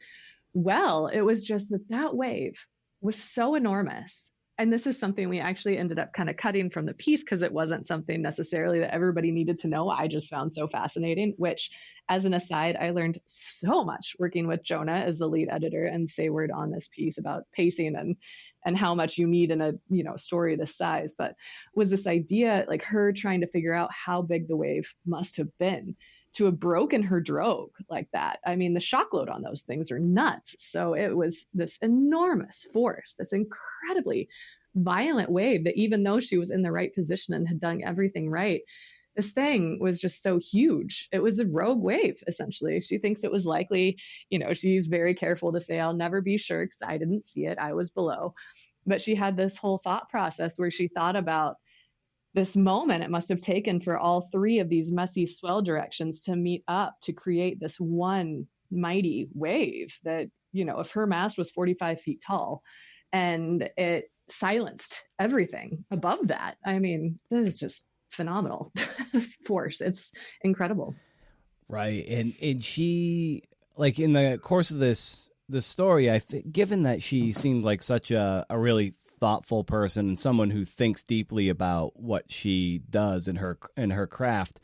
well. It was just that wave was so enormous. And this is something we actually ended up kind of cutting from the piece because it wasn't something necessarily that everybody needed to know. I just found so fascinating, which, as an aside, I learned so much working with Jonah as the lead editor and Sayward on this piece about pacing and how much you need in a story this size. But was this idea, like her trying to figure out how big the wave must have been to have broken her drogue like that. I mean, the shock load on those things are nuts. So it was this enormous force, this incredibly violent wave that even though she was in the right position and had done everything right, this thing was just so huge. It was a rogue wave, essentially. She thinks it was likely, she's very careful to say, I'll never be sure because I didn't see it. I was below. But she had this whole thought process where she thought about this moment it must have taken for all three of these messy swell directions to meet up to create this one mighty wave that, if her mast was 45 feet tall and it silenced everything above that. I mean, this is just phenomenal force. It's incredible.
Right. And she, like, in the course of this story, given that she seemed like such a really thoughtful person and someone who thinks deeply about what she does in her craft,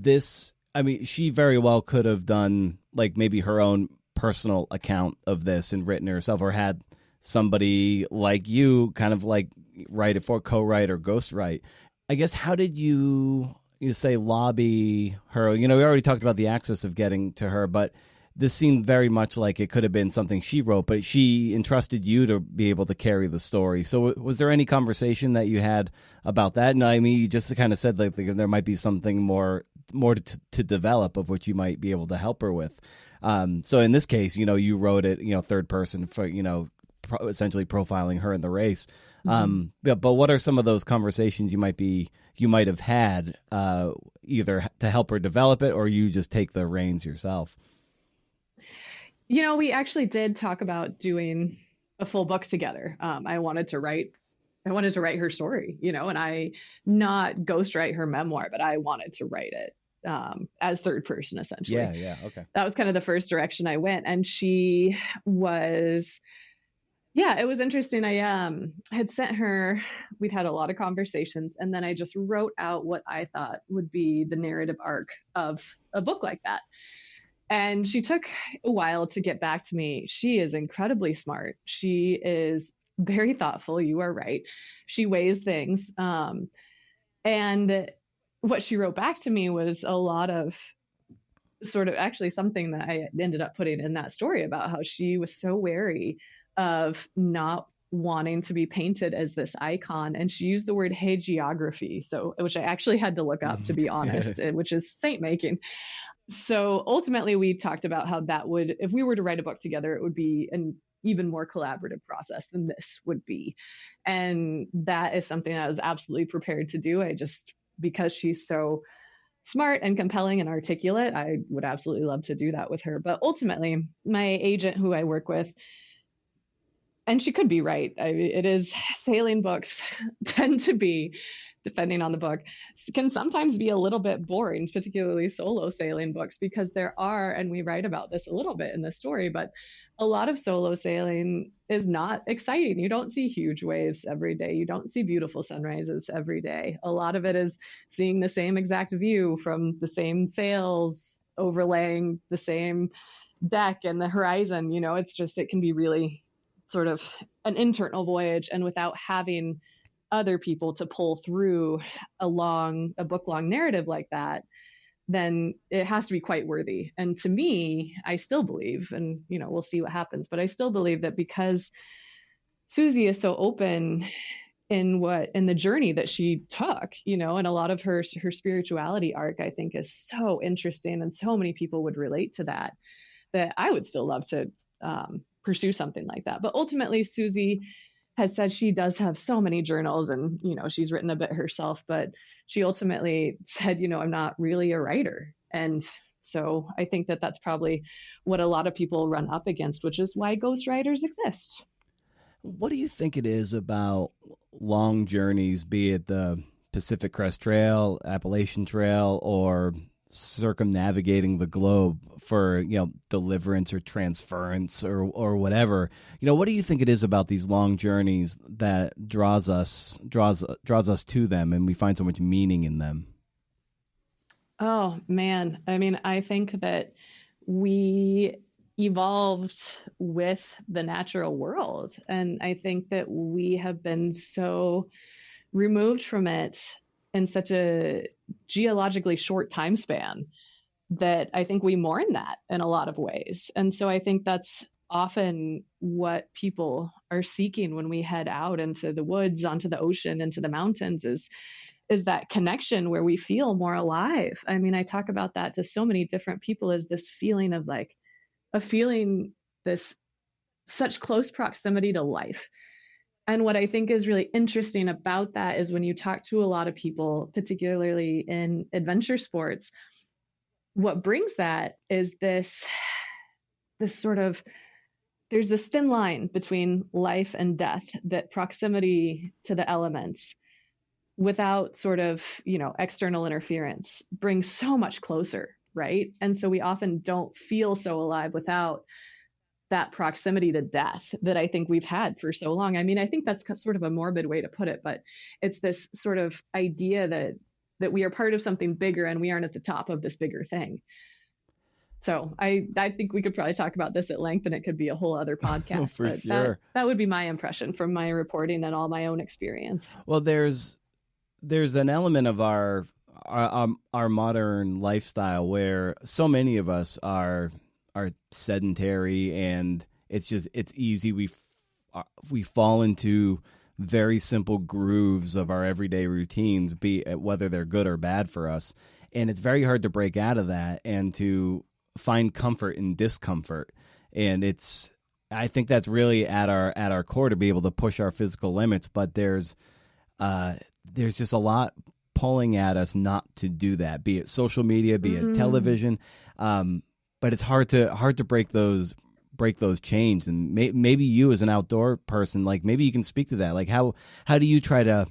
she very well could have done like maybe her own personal account of this and written it herself, or had somebody like you kind of like write it for, co-write or ghostwrite. I guess, how did you say lobby her? We already talked about the access of getting to her, but this seemed very much like it could have been something she wrote, but she entrusted you to be able to carry the story. So was there any conversation that you had about that? No, I mean, you just kind of said like there might be something more to develop of which you might be able to help her with. So in this case, you wrote it, third person for, essentially profiling her in the race. But what are some of those conversations you might have had, either to help her develop it, or you just take the reins yourself?
We actually did talk about doing a full book together. I wanted to write her story, and I not ghostwrite her memoir, but I wanted to write it as third person, essentially.
Yeah. Okay.
That was kind of the first direction I went. And she was, it was interesting. I had sent her, we'd had a lot of conversations, and then I just wrote out what I thought would be the narrative arc of a book like that. And she took a while to get back to me. She is incredibly smart. She is very thoughtful. You are right. She weighs things. And what she wrote back to me was a lot of sort of actually something that I ended up putting in that story about how she was so wary of not wanting to be painted as this icon. And she used the word hagiography, which I actually had to look up, to be honest, which is saint making. So ultimately, we talked about how that would, if we were to write a book together, it would be an even more collaborative process than this would be. And that is something I was absolutely prepared to do. Because she's so smart and compelling and articulate, I would absolutely love to do that with her. But ultimately, my agent who I work with, and she could be right, it is, sailing books tend to be, depending on the book, can sometimes be a little bit boring, particularly solo sailing books, because there are, and we write about this a little bit in the story, but a lot of solo sailing is not exciting. You don't see huge waves every day. You don't see beautiful sunrises every day. A lot of it is seeing the same exact view from the same sails overlaying the same deck and the horizon. It can be really sort of an internal voyage, and without having other people to pull through a book-long narrative like that, then it has to be quite worthy. And to me, I still believe, and we'll see what happens, but I still believe that because Susie is so open in the journey that she took, and a lot of her spirituality arc, I think, is so interesting, and so many people would relate to that I would still love to pursue something like that. But ultimately, Susie has said she does have so many journals, and she's written a bit herself, but she ultimately said, I'm not really a writer. And so I think that that's probably what a lot of people run up against, which is why ghostwriters exist.
What do you think it is about long journeys, be it the Pacific Crest Trail, Appalachian Trail, or circumnavigating the globe for deliverance or transference or whatever? What do you think it is about these long journeys that draws us to them, and we find so much meaning in them?
Oh man, I mean, I think that we evolved with the natural world, and I think that we have been so removed from it in such a geologically short time span that I think we mourn that in a lot of ways. And so I think that's often what people are seeking when we head out into the woods, onto the ocean, into the mountains is that connection where we feel more alive. I mean, I talk about that to so many different people, as this feeling of like a feeling this such close proximity to life. And what I think is really interesting about that is when you talk to a lot of people, particularly in adventure sports, what brings that is this sort of, there's this thin line between life and death, that proximity to the elements without sort of, external interference brings so much closer, right? And so we often don't feel so alive without that proximity to death that I think we've had for so long. I mean, I think that's sort of a morbid way to put it, but it's this sort of idea that we are part of something bigger and we aren't at the top of this bigger thing. So I think we could probably talk about this at length, and it could be a whole other podcast.
For
but
sure.
That would be my impression from my reporting and all my own experience.
Well, there's an element of our modern lifestyle where so many of us are sedentary, and it's easy. We fall into very simple grooves of our everyday routines, be it whether they're good or bad for us, and it's very hard to break out of that and to find comfort in discomfort. And I think that's really at our core, to be able to push our physical limits, but there's just a lot pulling at us not to do that, be it social media, be it television. But it's hard to break those chains. And maybe you, as an outdoor person, like, maybe you can speak to that. Like, how do you try to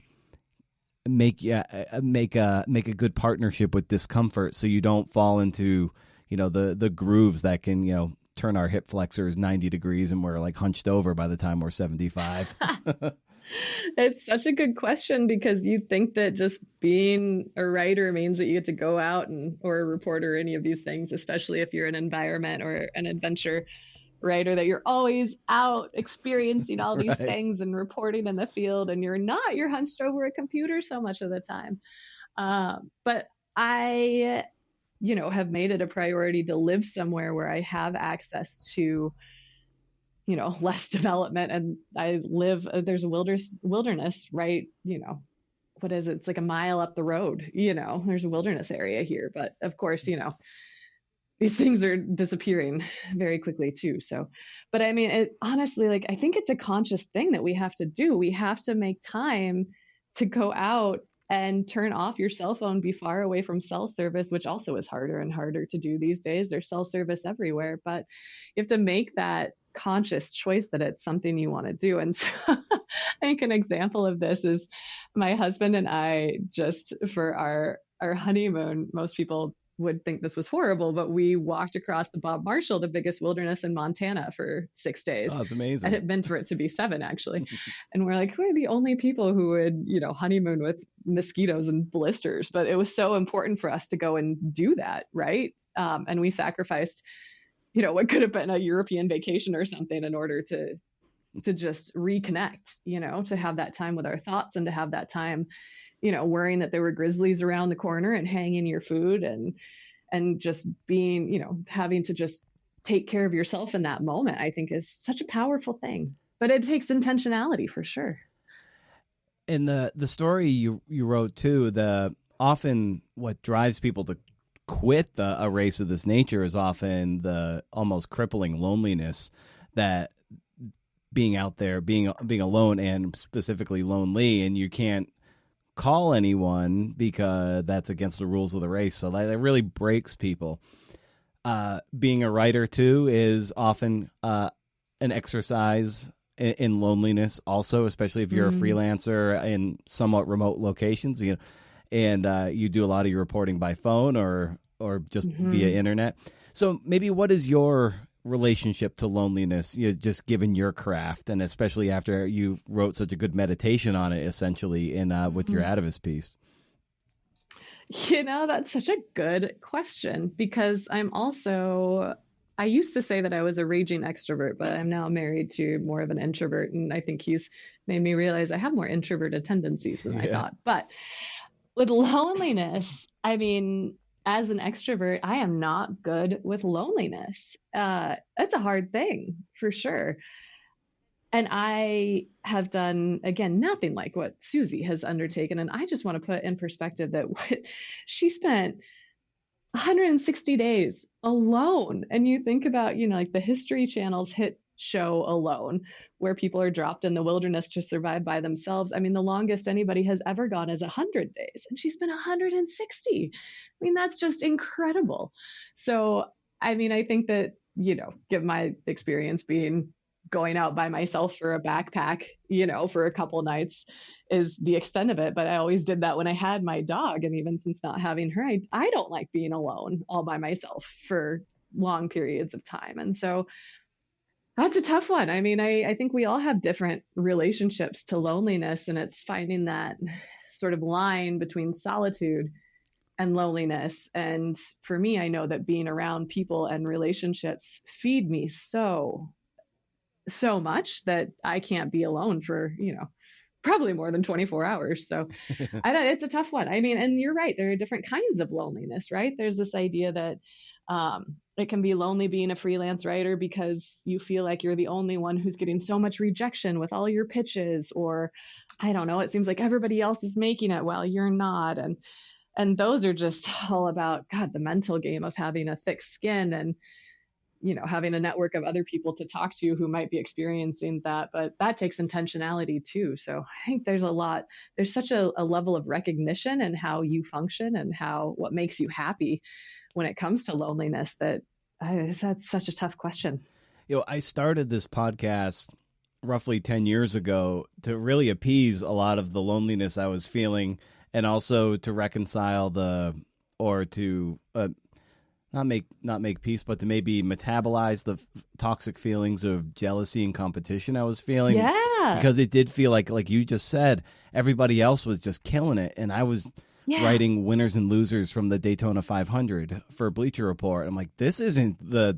make a good partnership with discomfort, so you don't fall into, the grooves that can, turn our hip flexors 90 degrees and we're like hunched over by the time we're 75.
It's such a good question, because you think that just being a writer means that you get to go out or a reporter, any of these things, especially if you're an environment or an adventure writer, that you're always out experiencing all these things and reporting in the field, and you're hunched over a computer so much of the time. But I, have made it a priority to live somewhere where I have access to less development. And there's a wilderness, right? What is it? It's like a mile up the road, there's a wilderness area here. But of course, these things are disappearing very quickly too. So, but I mean, honestly, like, I think it's a conscious thing that we have to do. We have to make time to go out and turn off your cell phone, be far away from cell service, which also is harder and harder to do these days. There's cell service everywhere, but you have to make that conscious choice that it's something you want to do. And so I think an example of this is my husband and I, just for our honeymoon, most people would think this was horrible, but we walked across the Bob Marshall, the biggest wilderness in Montana, for 6 days.
Oh, it's amazing.
I had meant for it to be 7, actually. And we're like, we're the only people who would, honeymoon with mosquitoes and blisters. But it was so important for us to go and do that, right? And we sacrificed, what could have been a European vacation or something in order to just reconnect, to have that time with our thoughts, and to have that time, worrying that there were grizzlies around the corner and hanging your food, and just being, having to just take care of yourself in that moment, I think is such a powerful thing. But it takes intentionality for sure.
In the story you wrote too, often what drives people to quit a race of this nature is often the almost crippling loneliness that being out there, being alone, and specifically lonely, and you can't call anyone because that's against the rules of the race. So that really breaks people. Being a writer too is often an exercise in loneliness also, especially if you're a freelancer in somewhat remote locations, and you do a lot of your reporting by phone or just via internet. So maybe what is your relationship to loneliness, just given your craft, and especially after you wrote such a good meditation on it, essentially, in with your Atavist piece?
That's such a good question, because I used to say that I was a raging extrovert, but I'm now married to more of an introvert. And I think he's made me realize I have more introverted tendencies than I thought. But with loneliness, I mean, as an extrovert, I am not good with loneliness. That's a hard thing for sure. And I have done, again, nothing like what Susie has undertaken. And I just want to put in perspective that what she spent 160 days alone. And you think about, like the History Channel's hit show Alone, where people are dropped in the wilderness to survive by themselves. I mean, the longest anybody has ever gone is 100 days, and she spent 160. I mean, that's just incredible. So, I mean, I think that, give my experience being going out by myself for a backpack, for a couple nights is the extent of it. But I always did that when I had my dog. And even since not having her, I don't like being alone all by myself for long periods of time. And so that's a tough one. I mean, I think we all have different relationships to loneliness, and it's finding that sort of line between solitude and loneliness. And for me, I know that being around people and relationships feed me so much that I can't be alone for, probably more than 24 hours. So it's a tough one. I mean, and you're right. There are different kinds of loneliness, right? There's this idea that it can be lonely being a freelance writer because you feel like you're the only one who's getting so much rejection with all your pitches, or I don't know, it seems like everybody else is making it while you're not. And those are just all about, God, the mental game of having a thick skin and having a network of other people to talk to who might be experiencing that. But that takes intentionality too. So I think there's such a level of recognition in how you function and what makes you happy when it comes to loneliness that's such a tough question.
I started this podcast roughly 10 years ago to really appease a lot of the loneliness I was feeling, and also to reconcile not make peace, but to maybe metabolize the toxic feelings of jealousy and competition I was feeling.
Yeah.
Because it did feel like you just said, everybody else was just killing it. And I was writing winners and losers from the Daytona 500 for Bleacher Report. I'm like, this isn't the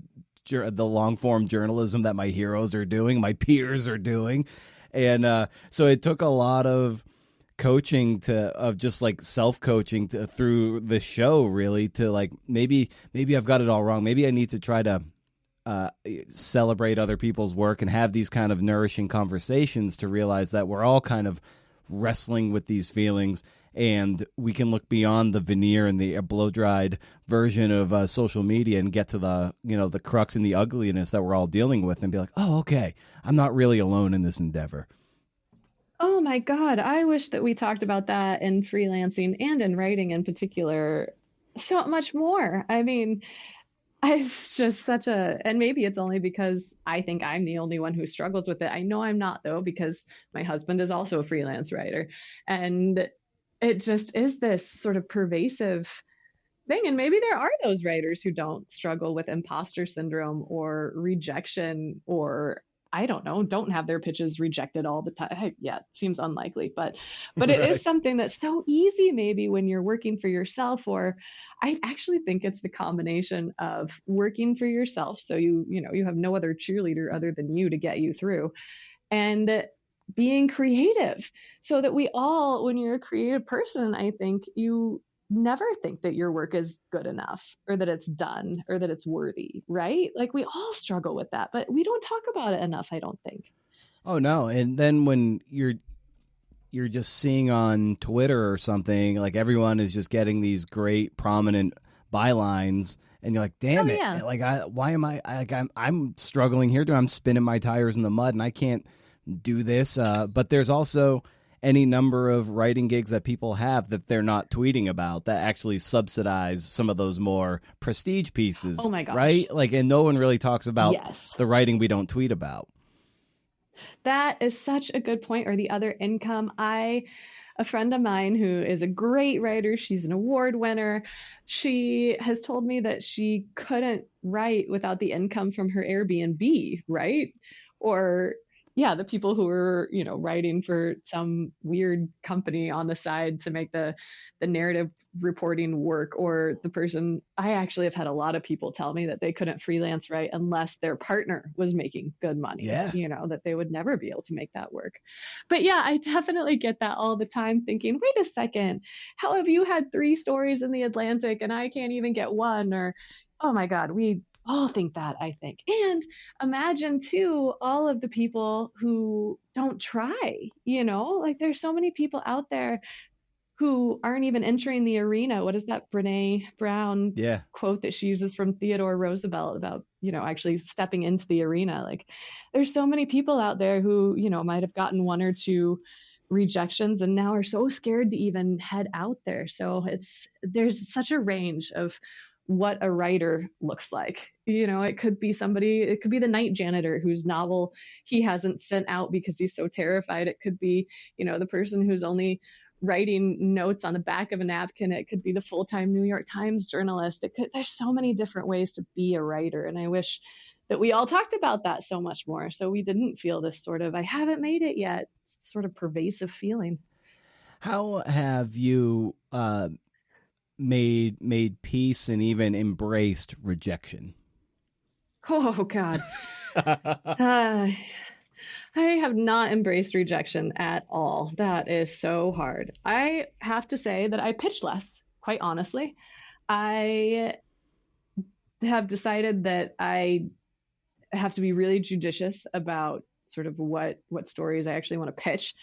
long form journalism that my heroes are doing, my peers are doing. And so it took a lot of coaching of just like self-coaching through the show, really, to like maybe I've got it all wrong. Maybe I need to try to celebrate other people's work and have these kind of nourishing conversations to realize that we're all kind of wrestling with these feelings, and we can look beyond the veneer and the blow-dried version of social media and get to the crux and the ugliness that we're all dealing with, and be like, oh, okay, I'm not really alone in this endeavor.
Oh my God, I wish that we talked about that in freelancing and in writing in particular so much more. I mean, it's just and maybe it's only because I think I'm the only one who struggles with it. I know I'm not, though, because my husband is also a freelance writer. And it just is this sort of pervasive thing. And maybe there are those writers who don't struggle with imposter syndrome or rejection, or I don't know, don't have their pitches rejected all the time. Yeah, it seems unlikely, but
Right.
It is something that's so easy maybe when you're working for yourself, or I actually think it's the combination of working for yourself. So you have no other cheerleader other than you to get you through, and being creative, so that we all, when you're a creative person, I think you never think that your work is good enough, or that it's done, or that it's worthy, right? Like we all struggle with that, but we don't talk about it enough, I don't think.
Oh no. And then when you're just seeing on Twitter or something, like everyone is just getting these great prominent bylines, and you're like, damn it.
Yeah.
Like why am I'm struggling here too. I'm spinning my tires in the mud and I can't do this. But there's also any number of writing gigs that people have that they're not tweeting about that actually subsidize some of those more prestige pieces.
Oh my gosh.
Right? Like, and no one really talks about the writing we don't tweet about.
That is such a good point. Or the other income. A friend of mine who is a great writer, she's an award winner. She has told me that she couldn't write without the income from her Airbnb, right? Or yeah, the people who were, you know, writing for some weird company on the side to make the narrative reporting work, or the person, I actually have had a lot of people tell me that they couldn't freelance write unless their partner was making good money,
Yeah.
you know, that they would never be able to make that work. But yeah, I definitely get that all the time, thinking, wait a second, how have you had 3 stories in the Atlantic and I can't even get one? Or, oh my God, we all think that, I think. And imagine too all of the people who don't try, you know, like there's so many people out there who aren't even entering the arena. What is that Brene Brown
Yeah.
quote that she uses from Theodore Roosevelt about, you know, actually stepping into the arena? Like there's so many people out there who, you know, might have gotten 1 or 2 rejections and now are so scared to even head out there. So there's such a range of what a writer looks like. You know, it could be somebody, it could be the night janitor whose novel he hasn't sent out because he's so terrified. It could be, you know, the person who's only writing notes on the back of a napkin. It could be the full-time New York Times journalist. There's so many different ways to be a writer. And I wish that we all talked about that so much more. So we didn't feel this sort of, I haven't made it yet, sort of pervasive feeling.
How have you made peace and even embraced rejection?
Oh God. uh, I have not embraced rejection at all. That is so hard. I have to say that I pitch less, quite honestly. I have decided that I have to be really judicious about sort of what stories I actually want to pitch.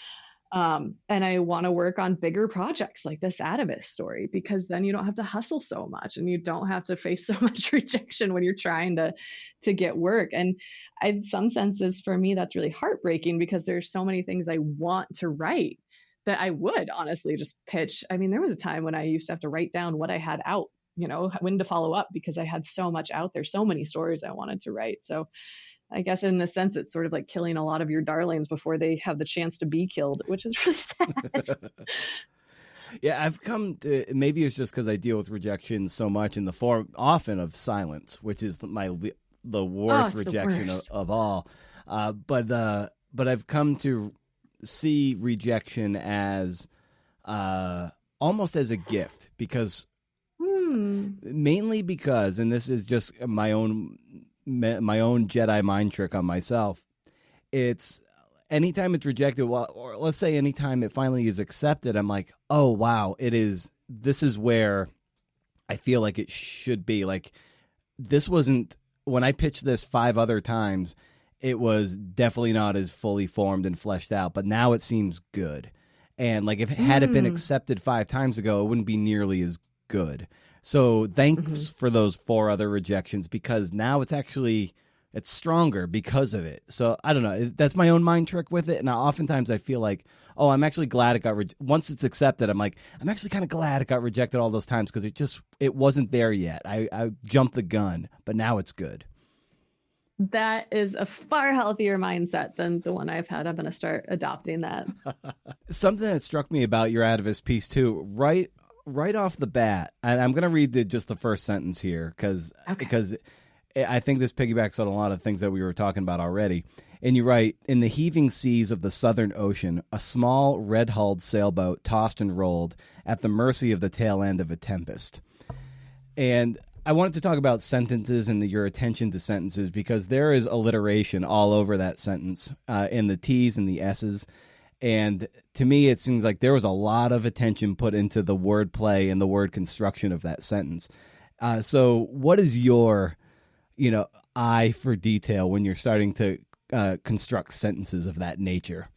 And I want to work on bigger projects like this Atavist story, because then you don't have to hustle so much and you don't have to face so much rejection when you're trying to get work. And in some senses, for me, that's really heartbreaking because there's so many things I want to write that I would honestly just pitch. I mean, there was a time when I used to have to write down what I had out, you know, when to follow up, because I had so much out there, so many stories I wanted to write. So I guess in a sense, it's sort of like killing a lot of your darlings before they have the chance to be killed, which is really sad.
Yeah, I've come to, maybe it's just because I deal with rejection so much in the form often of silence, which is the worst rejection
the worst.
Of all. But I've come to see rejection as almost as a gift, because mainly because, and this is just my own Jedi mind trick on myself. It's anytime it's rejected, or let's say anytime it finally is accepted, I'm like, oh wow, this is where I feel like it should be. Like, this wasn't, when I pitched this 5 other times, it was definitely not as fully formed and fleshed out, but now it seems good. And like, if it had it been accepted 5 times ago, it wouldn't be nearly as good. So thanks for those 4 other rejections, because now it's stronger because of it. So I don't know. That's my own mind trick with it. And oftentimes I feel like, oh, I'm actually glad it got once it's accepted. I'm like, I'm actually kind of glad it got rejected all those times, because it wasn't there yet. I jumped the gun, but now it's good.
That is a far healthier mindset than the one I've had. I'm going to start adopting that.
Something that struck me about your Atavist piece too, right off the bat, and I'm going to read just the first sentence here because I think this piggybacks on a lot of things that we were talking about already. And you write, in the heaving seas of the Southern Ocean, a small red-hulled sailboat tossed and rolled at the mercy of the tail end of a tempest. And I wanted to talk about sentences and your attention to sentences, because there is alliteration all over that sentence, in the T's and the S's. And to me, it seems like there was a lot of attention put into the wordplay and the word construction of that sentence. So what is your, eye for detail when you're starting to construct sentences of that nature?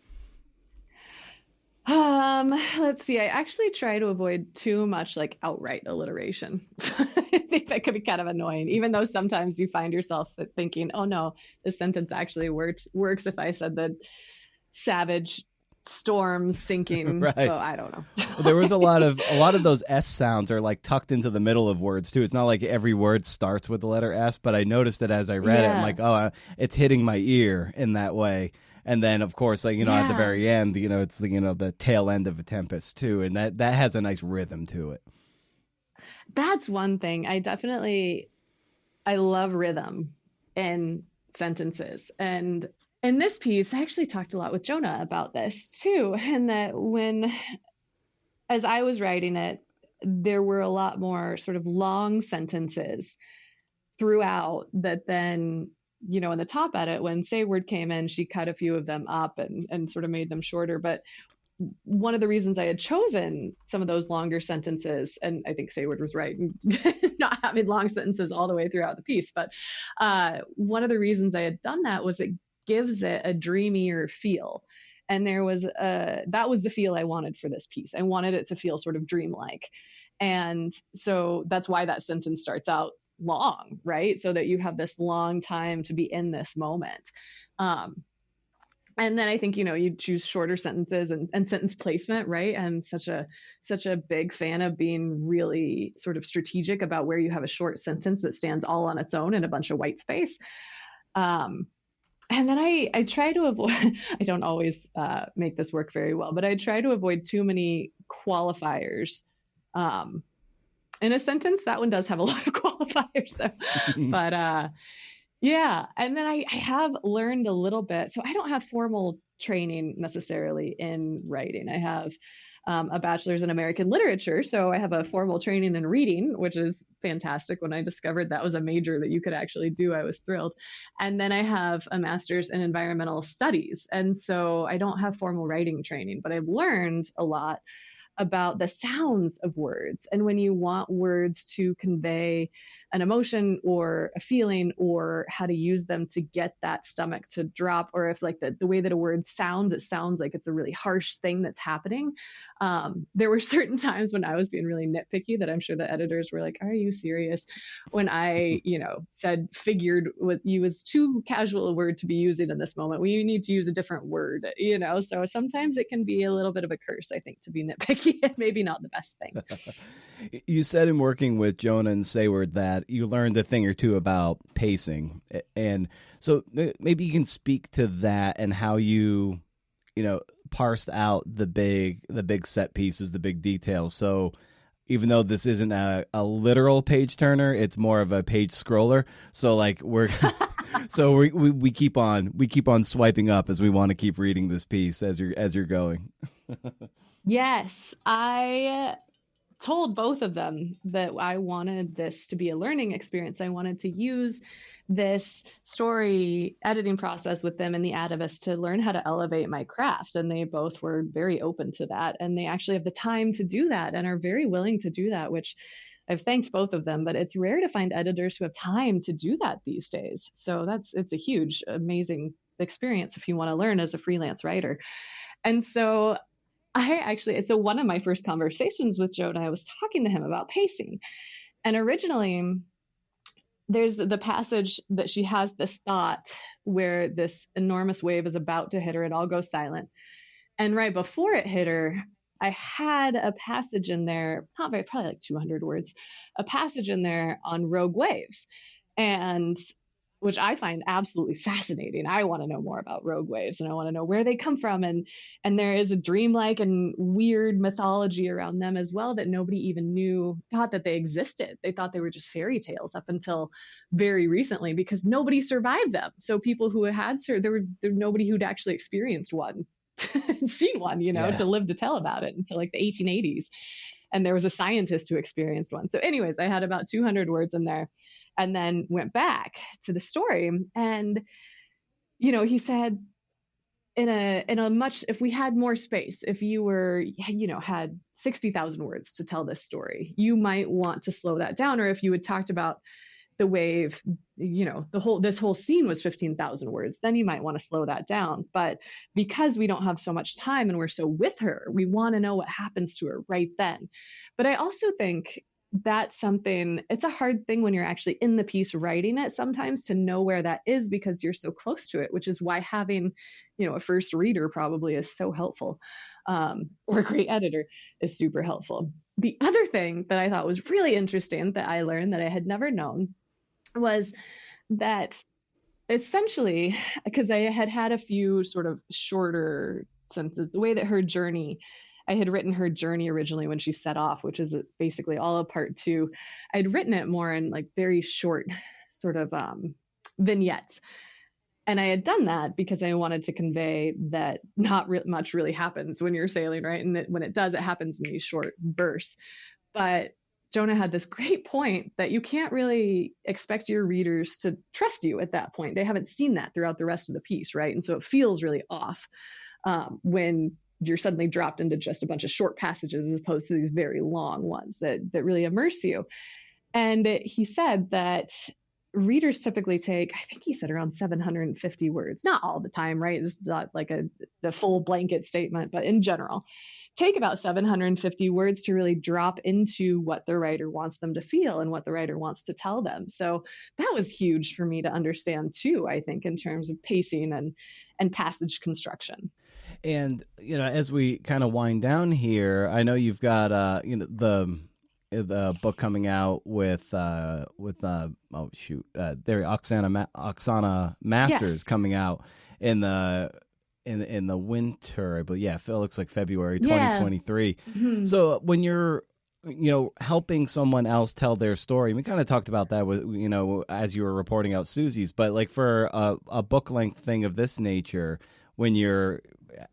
Let's see. I actually try to avoid too much like outright alliteration. I think that could be kind of annoying, even though sometimes you find yourself thinking, oh no, this sentence actually works if I said the savage storm sinking.
Right.
Oh, I don't know.
There was a lot of those S sounds are like tucked into the middle of words too. It's not like every word starts with the letter S, but I noticed it as I read it. I'm like, oh, it's hitting my ear in that way. And then, of course, like, at the very end, it's the, the tail end of a tempest too. And that has a nice rhythm to it.
That's one thing. I love rhythm in sentences. And in this piece, I actually talked a lot with Jonah about this too. And that as I was writing it, there were a lot more sort of long sentences throughout that then, in the top edit, when Sayward came in, she cut a few of them up and sort of made them shorter. But one of the reasons I had chosen some of those longer sentences, and I think Sayward was right, not having long sentences all the way throughout the piece, but one of the reasons I had done that was it gives it a dreamier feel. And that was the feel I wanted for this piece. I wanted it to feel sort of dreamlike. And so that's why that sentence starts out long, right? So that you have this long time to be in this moment. And then I think, you choose shorter sentences and sentence placement, right? I'm such a big fan of being really sort of strategic about where you have a short sentence that stands all on its own in a bunch of white space. And then I try to avoid, I don't always make this work very well, but I try to avoid too many qualifiers. In a sentence, that one does have a lot of qualifiers though. But yeah. And then I have learned a little bit. So I don't have formal training necessarily in writing. I have a bachelor's in American literature. So I have a formal training in reading, which is fantastic. When I discovered that was a major that you could actually do, I was thrilled. And then I have a master's in environmental studies. And so I don't have formal writing training, but I've learned a lot about the sounds of words. And when you want words to convey an emotion or a feeling, or how to use them to get that stomach to drop, or if like the way that a word sounds, it sounds like it's a really harsh thing that's happening. There were certain times when I was being really nitpicky that I'm sure the editors were like, are you serious? When I, figured you was too casual a word to be using in this moment. You need to use a different word, so sometimes it can be a little bit of a curse, I think, to be nitpicky and maybe not the best thing.
You said in working with Jonah and Sayward that you learned a thing or two about pacing. And so maybe you can speak to that and how you parsed out the big set pieces, the big details. So even though this isn't a literal page turner, it's more of a page scroller. So like we keep on swiping up as we want to keep reading this piece as you're going.
Yes, I told both of them that I wanted this to be a learning experience. I wanted to use this story editing process with them and the Adavists to learn how to elevate my craft. And they both were very open to that. And they actually have the time to do that and are very willing to do that, which I've thanked both of them, but it's rare to find editors who have time to do that these days. So it's a huge, amazing experience if you want to learn as a freelance writer. And so so one of my first conversations with Jonah, I was talking to him about pacing. And originally, there's the passage that she has this thought where this enormous wave is about to hit her. It all goes silent. And right before it hit her, I had a passage in there, probably like 200 words, a passage in there on rogue waves. And which I find absolutely fascinating. I want to know more about rogue waves, and I want to know where they come from. And there is a dreamlike and weird mythology around them as well that nobody even thought that they existed. They thought they were just fairy tales up until very recently, because nobody survived them. So people who had, there was nobody who'd actually experienced one, seen one, to live to tell about it until like the 1880s. And there was a scientist who experienced one. So anyways, I had about 200 words in there. And then went back to the story. And, he said, if we had more space, if you had 60,000 words to tell this story, you might want to slow that down. Or if you had talked about the wave, this whole scene was 15,000 words, then you might want to slow that down. But because we don't have so much time and we're so with her, we want to know what happens to her right then. But I also think that's it's a hard thing when you're actually in the piece writing it sometimes to know where that is, because you're so close to it, which is why having, a first reader probably is so helpful, or a great editor is super helpful. The other thing that I thought was really interesting that I learned that I had never known was that essentially, because I had a few sort of shorter sentences, the way that I had written her journey originally when she set off, which is basically all of part 2. I'd written it more in like very short sort of vignettes. And I had done that because I wanted to convey that not much really happens when you're sailing, right? And that when it does, it happens in these short bursts. But Jonah had this great point that you can't really expect your readers to trust you at that point. They haven't seen that throughout the rest of the piece, right? And so it feels really off when you're suddenly dropped into just a bunch of short passages as opposed to these very long ones that really immerse you. And he said that readers typically take, I think he said around 750 words, not all the time, right? This is not like the full blanket statement, but in general, take about 750 words to really drop into what the writer wants them to feel and what the writer wants to tell them. So that was huge for me to understand too, I think, in terms of pacing and passage construction.
And, as we kind of wind down here, I know you've got, the book coming out with Oksana Masters, yes, coming out in the winter, but yeah, it looks like February 2023. Yeah. Mm-hmm. So when you're helping someone else tell their story, we kind of talked about that with as you were reporting out Susie's, but like for a book length thing of this nature, when you're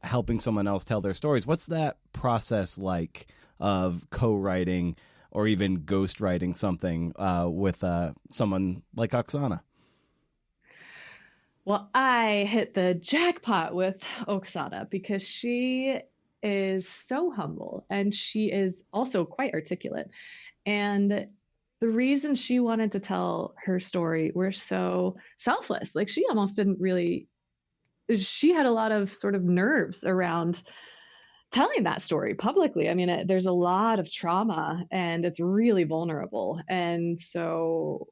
helping someone else tell their stories, what's that process like of co-writing or even ghostwriting something with someone like Oksana?
Well, I hit the jackpot with Oksana because she is so humble and she is also quite articulate. And the reason she wanted to tell her story were so selfless. Like she almost didn't really, she had a lot of sort of nerves around telling that story publicly. I mean, there's a lot of trauma and it's really vulnerable. And so,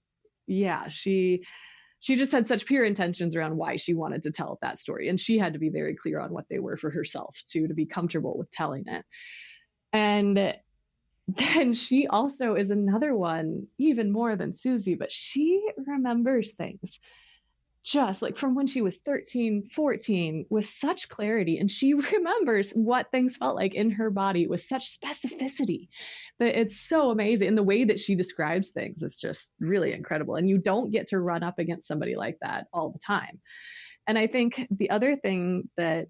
yeah, she just had such pure intentions around why she wanted to tell that story. And she had to be very clear on what they were for herself too, to be comfortable with telling it. And then she also is another one, even more than Susie, but she remembers things just like from when she was 13, 14 with such clarity. And she remembers what things felt like in her body with such specificity that it's so amazing. And the way that she describes things is just really incredible. And you don't get to run up against somebody like that all the time. And I think the other thing that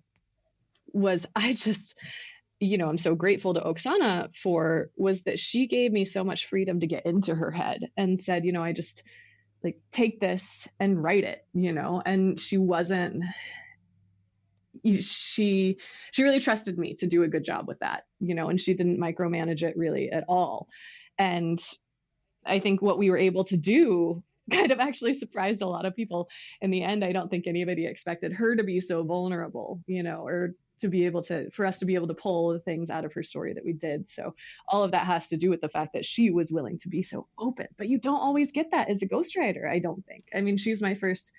was, I'm so grateful to Oksana for was that she gave me so much freedom to get into her head and said, I just like take this and write it, and she really trusted me to do a good job with that, and she didn't micromanage it really at all. And I think what we were able to do kind of actually surprised a lot of people. In the end, I don't think anybody expected her to be so vulnerable, or to be able to, for us to be able to pull the things out of her story that we did. So all of that has to do with the fact that she was willing to be so open, but you don't always get that as a ghostwriter, I don't think. I mean, she's my first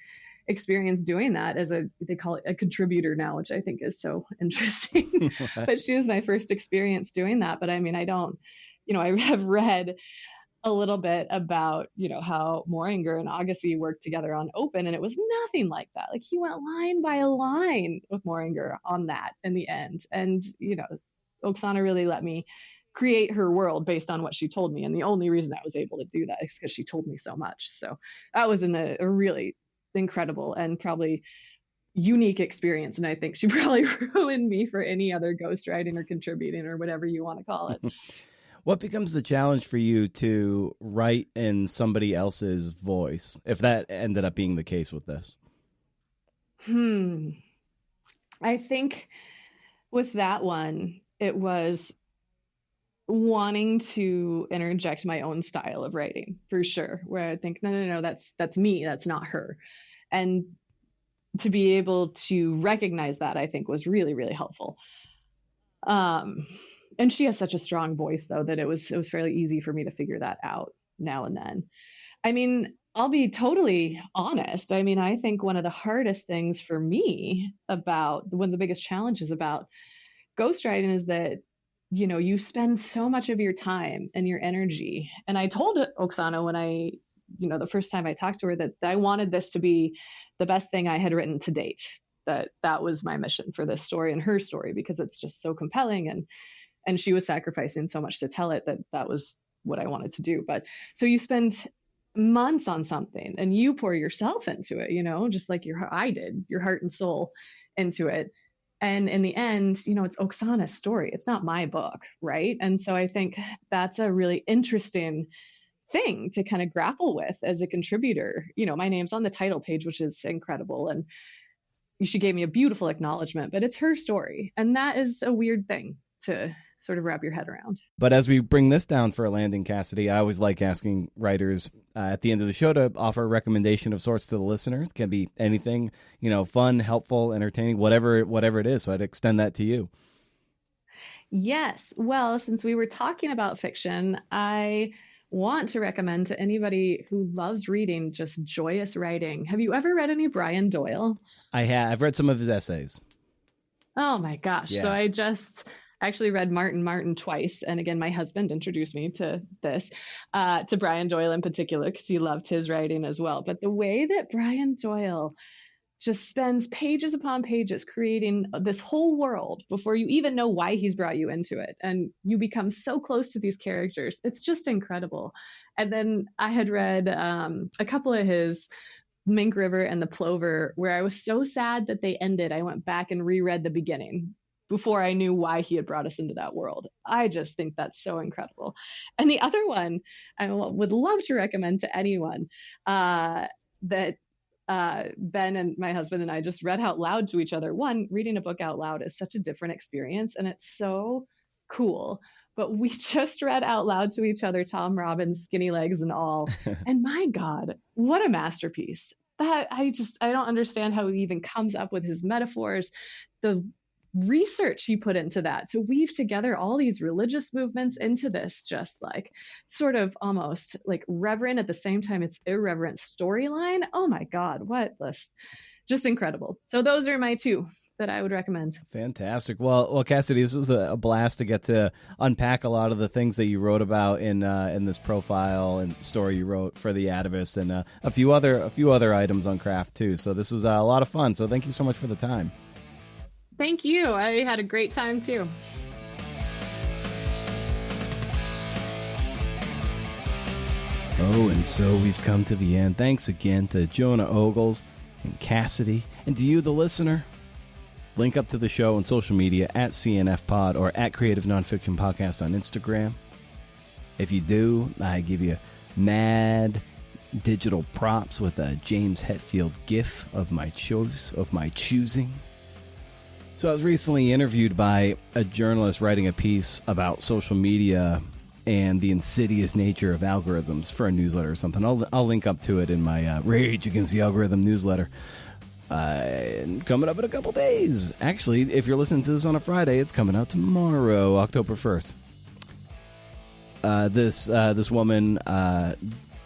experience doing that as they call it a contributor now, which I think is so interesting. But she was my first experience doing that. But I mean, I have read a little bit about, how Moringer and Agassi worked together on Open, and it was nothing like that. Like he went line by line with Moringer on that in the end. And, Oksana really let me create her world based on what she told me. And the only reason I was able to do that is because she told me so much. So that was a really incredible and probably unique experience. And I think she probably ruined me for any other ghostwriting or contributing or whatever you want to call it.
What becomes the challenge for you to write in somebody else's voice, if that ended up being the case with this?
I think with that one, it was wanting to interject my own style of writing, for sure, where I think, no, that's me, that's not her. And to be able to recognize that, I think was really, really helpful. And she has such a strong voice, though, that it was fairly easy for me to figure that out now and then. I mean, I'll be totally honest. I mean, I think one of the hardest things for me about one of the biggest challenges about ghostwriting is that, you spend so much of your time and your energy. And I told Oksana when the first time I talked to her that I wanted this to be the best thing I had written to date, that was my mission for this story and her story, because it's just so compelling. And she was sacrificing so much to tell it that was what I wanted to do. But so you spend months on something and you pour yourself into it, just like I did, your heart and soul into it. And in the end, it's Oksana's story. It's not my book, right? And so I think that's a really interesting thing to kind of grapple with as a contributor. My name's on the title page, which is incredible. And she gave me a beautiful acknowledgement, but it's her story. And that is a weird thing to sort of wrap your head around.
But as we bring this down for a landing, Cassidy, I always like asking writers at the end of the show to offer a recommendation of sorts to the listener. It can be anything, fun, helpful, entertaining, whatever it is. So I'd extend that to you.
Yes. Well, since we were talking about fiction, I want to recommend to anybody who loves reading just joyous writing. Have you ever read any Brian Doyle?
I have. I've read some of his essays.
Oh my gosh.
Yeah.
So I just actually read Martin twice. And again, my husband introduced me to this, to Brian Doyle in particular, because he loved his writing as well. But the way that Brian Doyle just spends pages upon pages creating this whole world before you even know why he's brought you into it. And you become so close to these characters. It's just incredible. And then I had read a couple of his Mink River and the Plover, where I was so sad that they ended. I went back and reread the beginning before I knew why he had brought us into that world. I just think that's so incredible. And the other one I would love to recommend to anyone that Ben and my husband and I just read out loud to each other. One, reading a book out loud is such a different experience, and it's so cool. But we just read out loud to each other Tom Robbins' Skinny Legs and all. And my God, what a masterpiece. That I don't understand how he even comes up with his metaphors, the research he put into that to weave together all these religious movements into this just like sort of almost like reverent at the same time it's irreverent storyline. Oh my God, what this, just incredible. So those are my two that I would recommend.
Fantastic. Well, Cassidy, this was a blast to get to unpack a lot of the things that you wrote about in this profile and story you wrote for The Atavist, and a few other items on craft too. So this was a lot of fun. So thank you so much for the time.
Thank you. I had a great time too.
Oh, and so we've come to the end. Thanks again to Jonah Ogles and Cassidy, and to you, the listener. Link up to the show on social media at CNF Pod or at Creative Nonfiction Podcast on Instagram. If you do, I give you mad digital props with a James Hetfield GIF of my choosing. So I was recently interviewed by a journalist writing a piece about social media and the insidious nature of algorithms for a newsletter or something. I'll link up to it in my Rage Against the Algorithm newsletter. Coming up in a couple days. Actually, if you're listening to this on a Friday, it's coming out tomorrow, October 1st. This woman,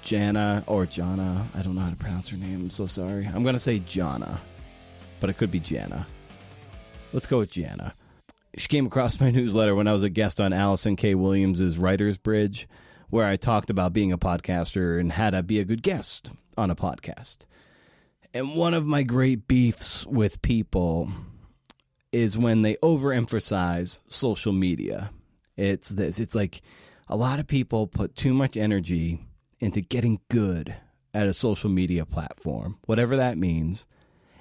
Jana, I don't know how to pronounce her name. I'm so sorry. I'm going to say Jana, but it could be Jana. Let's go with Jana. She came across my newsletter when I was a guest on Allison K. Williams' Writer's Bridge, where I talked about being a podcaster and how to be a good guest on a podcast. And one of my great beefs with people is when they overemphasize social media. It's this. It's like a lot of people put too much energy into getting good at a social media platform, whatever that means,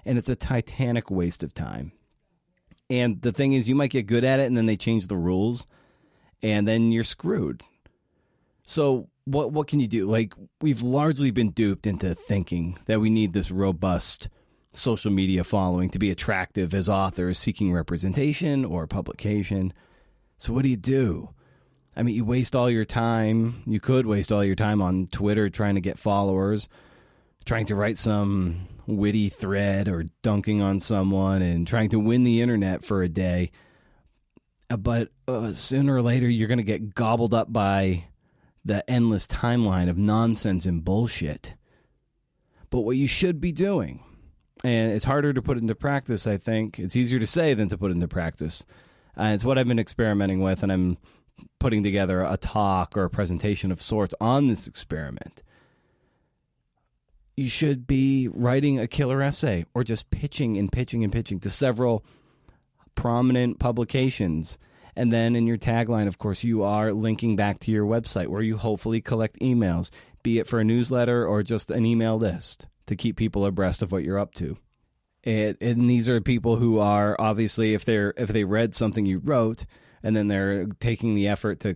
and it's a titanic waste of time. And the thing is, you might get good at it, and then they change the rules, and then you're screwed. So what can you do? Like, we've largely been duped into thinking that we need this robust social media following to be attractive as authors seeking representation or publication. So what do? I mean, you waste all your time. You could waste all your time on Twitter trying to get followers, trying to write some witty thread or dunking on someone and trying to win the internet for a day. But sooner or later, you're going to get gobbled up by the endless timeline of nonsense and bullshit. But what you should be doing, and it's harder to put into practice, I think. It's easier to say than to put into practice. It's what I've been experimenting with, and I'm putting together a talk or a presentation of sorts on this experiment. You should be writing a killer essay or just pitching to several prominent publications. And then in your tagline, of course, you are linking back to your website where you hopefully collect emails. be it for a newsletter or just an email list to keep people abreast of what you're up to. And these are people who are obviously, if they read something you wrote and then they're taking the effort to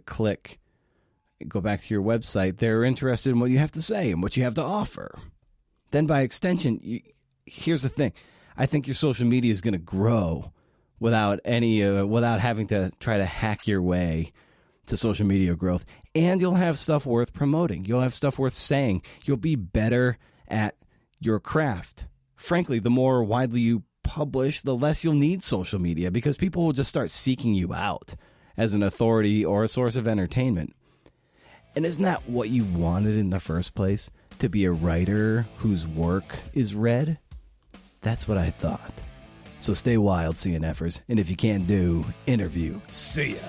go back to your website, they're interested in what you have to say and what you have to offer. Then by extension, here's the thing. I think your social media is going to grow without having to try to hack your way to social media growth. And you'll have stuff worth promoting. You'll have stuff worth saying. You'll be better at your craft. Frankly, the more widely you publish, the less you'll need social media because people will just start seeking you out as an authority or a source of entertainment. And isn't that what you wanted in the first place? To be a writer whose work is read? That's what I thought. So stay wild, CNFers. And if you can't do, interview. See ya.